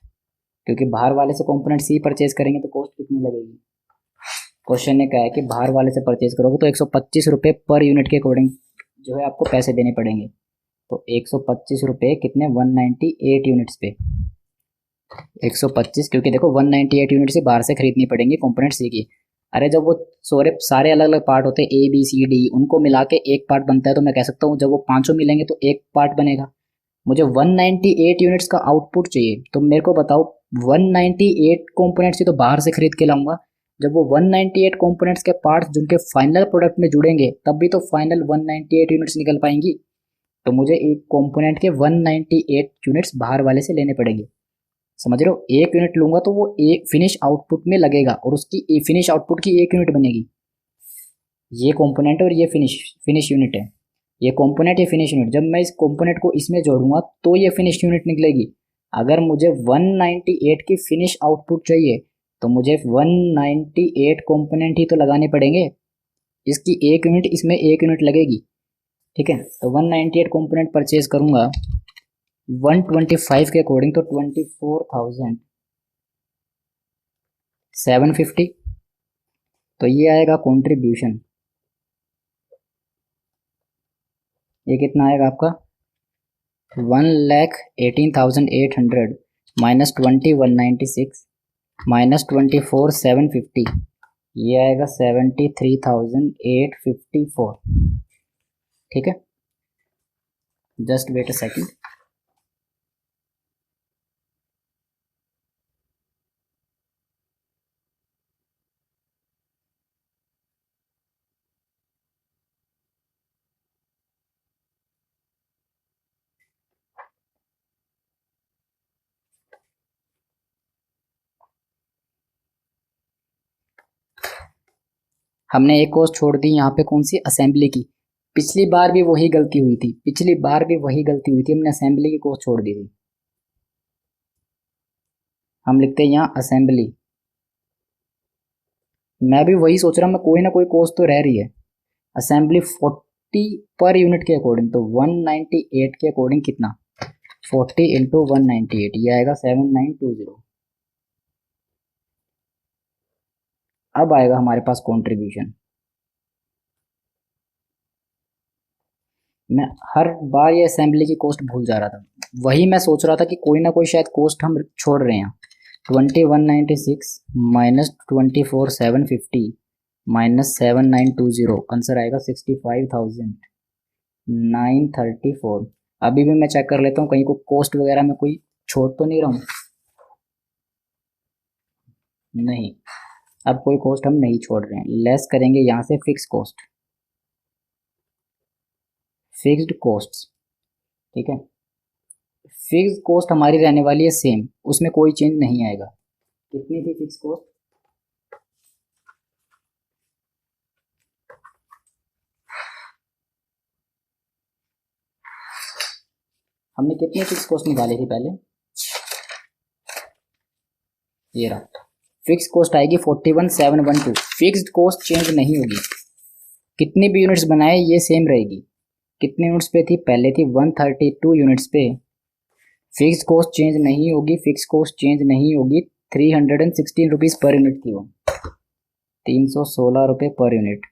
क्योंकि बाहर वाले से कंपोनेंट सी परचेज करेंगे तो कॉस्ट कितनी लगेगी। क्वेश्चन ने कहा है कि बाहर वाले से परचेज करोगे तो 125 रुपये पर यूनिट के अकॉर्डिंग जो है आपको पैसे देने पड़ेंगे। तो 125 रुपये कितने, 198 यूनिट्स पे 125, क्योंकि देखो 198 यूनिट से बाहर से खरीदनी पड़ेंगी कंपोनेंट सी की। अरे जब वो सारे अलग अलग पार्ट होते हैं ए बी सी डी, उनको मिला के एक पार्ट बनता है, तो मैं कह सकता हूँ जब वो पांचों मिलेंगे तो एक पार्ट बनेगा। मुझे 198 यूनिट्स का आउटपुट चाहिए, तो मेरे को बताओ 198 कंपोनेंट्स ही तो बाहर से खरीद के लाऊंगा। जब वो 198 कंपोनेंट्स के पार्ट्स जिनके फाइनल प्रोडक्ट में जुड़ेंगे तब भी तो फाइनल 198 यूनिट्स निकल पाएंगी। तो मुझे एक कंपोनेंट के 198 यूनिट्स बाहर वाले से लेने पड़ेंगे। समझ रहे हो, एक यूनिट लूंगा तो वो एक फिनिश आउटपुट में लगेगा और उसकी फिनिश आउटपुट की एक यूनिट बनेगी। ये कंपोनेंट और ये फिनिश फिनिश यूनिट है। ये कंपोनेंट, ये फिनिश यूनिट, जब मैं इस कंपोनेंट को इसमें जोड़ूंगा तो ये फिनिश यूनिट निकलेगी। अगर मुझे 198 की फिनिश आउटपुट चाहिए तो मुझे 198 कंपोनेंट ही तो लगाने पड़ेंगे। इसकी एक यूनिट इसमें एक यूनिट लगेगी। ठीक है, तो 198 कंपोनेंट परचेज करूंगा 125 के अकॉर्डिंग, तो 24,750। तो ये आएगा कंट्रीब्यूशन। ये कितना आएगा आपका 1,18,800 माइनस 20,196 माइनस 24,750, ये आएगा 73,854। ठीक है, जस्ट वेट अ सेकेंड। हमने एक कॉस्ट छोड़ दी यहाँ पे, कौन सी, असेंबली की। पिछली बार भी वही गलती हुई थी, हमने असेंबली की कॉस्ट छोड़ दी थी। हम लिखते हैं यहाँ असेंबली। मैं भी वही सोच रहा हूँ, मैं कोई ना कोई कॉस्ट तो रह रही है। असेंबली 40 पर यूनिट के अकॉर्डिंग, तो 198 के अकॉर्डिंग कितना, 40 इंटू 198, ये आएगा 7920। अब आएगा हमारे पास कंट्रीब्यूशन। मैं हर बार ये असेंबली की कॉस्ट भूल जा रहा था, वही मैं सोच रहा था कि कोई ना कोई शायद कॉस्ट हम छोड़ रहे हैं। 2196 माइनस 24,750 माइनस 7920, आंसर आएगा 65,934। अभी भी मैं चेक कर लेता हूँ कहीं को कॉस्ट वगैरह में कोई छोड़ तो नहीं रहा हूँ। नहीं, अब कोई कॉस्ट हम नहीं छोड़ रहे हैं। लेस करेंगे यहाँ से फिक्स कॉस्ट, फिक्स्ड कॉस्ट्स। ठीक है, फिक्स कॉस्ट हमारी रहने वाली है सेम, उसमें कोई चेंज नहीं आएगा। कितनी थी फिक्स कॉस्ट, हमने कितनी फिक्स कॉस्ट निकाली थी पहले, ये रहा। फिक्स कॉस्ट आएगी 41,712। फिक्स्ड कॉस्ट चेंज नहीं होगी, कितनी भी यूनिट्स बनाए ये सेम रहेगी। कितने यूनिट्स पे थी, पहले थी 132 यूनिट्स पे। फिक्स कॉस्ट चेंज नहीं होगी, फिक्स कॉस्ट चेंज नहीं होगी। 316 रुपीज़ पर यूनिट थी वो, 316 रुपये पर यूनिट।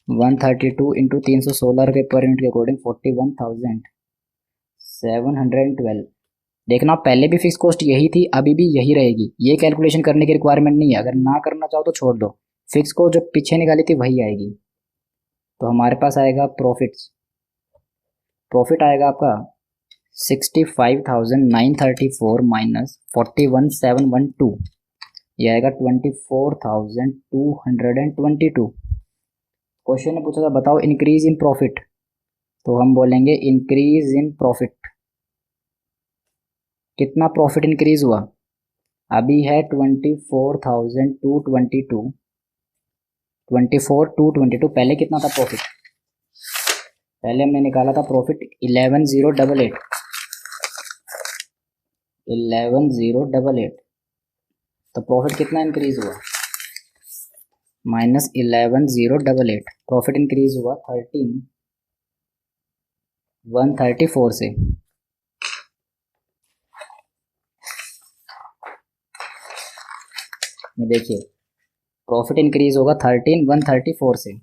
132 इंटू 316 रुपये पर यूनिट के अकॉर्डिंग 41,712। देखना, पहले भी फिक्स कॉस्ट यही थी, अभी भी यही रहेगी। ये कैलकुलेशन करने की रिक्वायरमेंट नहीं है, अगर ना करना चाहो तो छोड़ दो। फिक्स कॉस्ट जो पीछे निकाली थी वही आएगी। तो हमारे पास आएगा प्रॉफिट्स। प्रॉफिट आएगा आपका 65,934 माइनस 41,712, ये आएगा 24,222। क्वेश्चन ने पूछा था बताओ इंक्रीज इन प्रॉफिट, तो हम बोलेंगे इंक्रीज इन प्रॉफिट। कितना प्रॉफिट इंक्रीज हुआ, अभी है 24,222, 24,222। पहले कितना था प्रॉफिट, पहले हमने निकाला था प्रॉफिट 11,088, 11,088। तो प्रॉफिट कितना इंक्रीज हुआ, माइनस 11,088, प्रॉफिट इंक्रीज हुआ 13,134 से। ये देखिए, प्रॉफिट इंक्रीज होगा 13,134 से।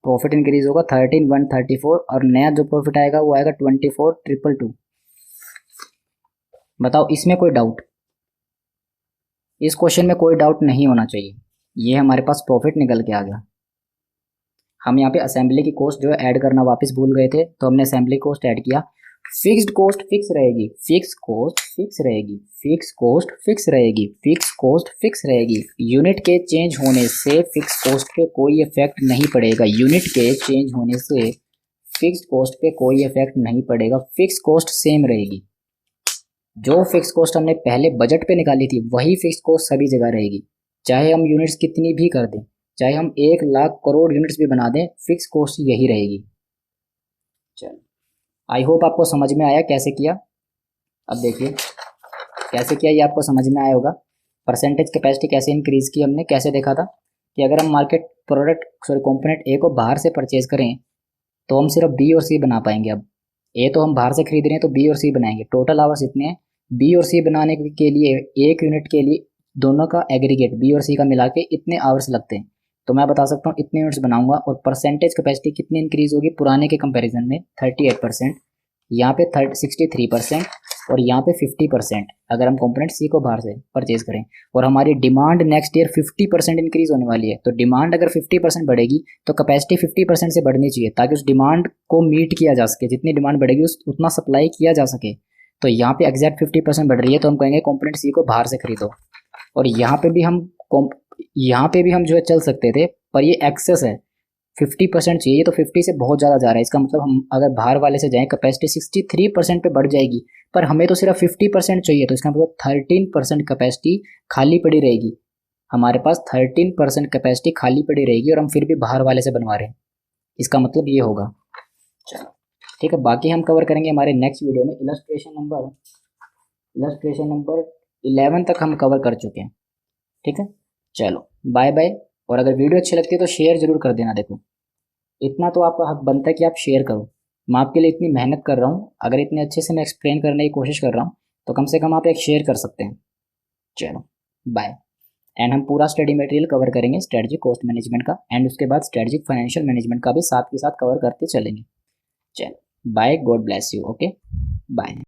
प्रॉफिट इंक्रीज होगा 13,134 और नया जो प्रॉफिट आएगा वो आएगा 24,222। बताओ इसमें कोई डाउट? इस क्वेश्चन में कोई डाउट नहीं होना चाहिए। ये हमारे पास प्रॉफिट निकल के आ गया। हम यहाँ पे असेंबली की कॉस्ट जो है ऐड करना वापस भूल गए थे, तो हमने असेंबली कॉस्ट ऐड किया। फिक्स्ड कॉस्ट फिक्स रहेगी, फिक्स कॉस्ट फिक्स रहेगी, फिक्स कॉस्ट फिक्स रहेगी, फिक्स कॉस्ट फिक्स रहेगी। यूनिट के चेंज होने से फिक्स कॉस्ट पे कोई इफेक्ट नहीं पड़ेगा। यूनिट के चेंज होने से फिक्स कॉस्ट पे कोई इफेक्ट नहीं पड़ेगा। फिक्स कॉस्ट सेम रहेगी। जो फिक्स कॉस्ट हमने पहले बजट पे निकाली थी वही फिक्स कॉस्ट सभी जगह रहेगी। चाहे हम यूनिट्स कितनी भी कर दें, चाहे हम 1 लाख करोड़ यूनिट्स भी बना दें, फिक्स कॉस्ट यही रहेगी। चलो, आई होप आपको समझ में आया कैसे किया। अब देखिए कैसे किया, ये आपको समझ में आया होगा। परसेंटेज कैपेसिटी कैसे इंक्रीज की हमने, कैसे देखा था कि अगर हम मार्केट कंपोनेंट ए को बाहर से परचेज करें तो हम सिर्फ बी और सी बना पाएंगे। अब ए तो हम बाहर से खरीद रहे हैं तो बी और सी बनाएंगे। टोटल आवर्स इतने हैं, बी और सी बनाने के लिए एक यूनिट के लिए दोनों का एग्रीगेट बी और सी का मिला के इतने आवर्स लगते हैं। तो मैं बता सकता हूँ इतने यूनिट्स बनाऊंगा। और परसेंटेज कैपेसिटी कितनी इंक्रीज होगी पुराने के कंपैरिजन में? 38%, यहाँ पे 63% और यहाँ पे 50% अगर हम कंपोनेंट सी को बाहर से परचेज करें। और हमारी डिमांड नेक्स्ट ईयर 50% इंक्रीज होने वाली है। तो डिमांड अगर 50% बढ़ेगी तो कैपेसिटी 50% से बढ़नी चाहिए, ताकि उस डिमांड को मीट किया जा सके। जितनी डिमांड बढ़ेगी उतना सप्लाई किया जा सके। तो यहाँ पे एग्जैक्ट 50% बढ़ रही है, तो हम कहेंगे कंपोनेंट सी को बाहर से खरीदो। और यहाँ पे भी हम जो है चल सकते थे, पर ये एक्सेस है। 50% चाहिए, तो 50 से बहुत ज़्यादा जा रहा है। इसका मतलब हम अगर बाहर वाले से जाएँ कैपेसिटी 63% पे बढ़ जाएगी, पर हमें तो सिर्फ 50% चाहिए। तो इसका मतलब 13% कैपेसिटी खाली पड़ी रहेगी। हमारे पास 13% कैपेसिटी खाली पड़ी रहेगी और हम फिर भी बाहर वाले से बनवा रहे हैं। इसका मतलब ये होगा। चलो ठीक है, बाकी हम कवर करेंगे हमारे नेक्स्ट वीडियो में। इलस्ट्रेशन नंबर 11 तक हम कवर कर चुके हैं। ठीक है, चलो बाय बाय। और अगर वीडियो अच्छी लगती है तो शेयर जरूर कर देना। देखो इतना तो आपका हक बनता है कि आप शेयर करो। मैं आपके लिए इतनी मेहनत कर रहा हूँ, अगर इतने अच्छे से मैं एक्सप्लेन करने की कोशिश कर रहा हूँ तो कम से कम आप एक शेयर कर सकते हैं। चलो बाय। एंड हम पूरा स्टडी मटेरियल कवर करेंगे, स्ट्रेटजी कॉस्ट मैनेजमेंट का, एंड उसके बाद स्ट्रेटजिक फाइनेंशियल मैनेजमेंट का भी साथ के साथ कवर करते चलेंगे। चलो bye, god bless you. Okay bye.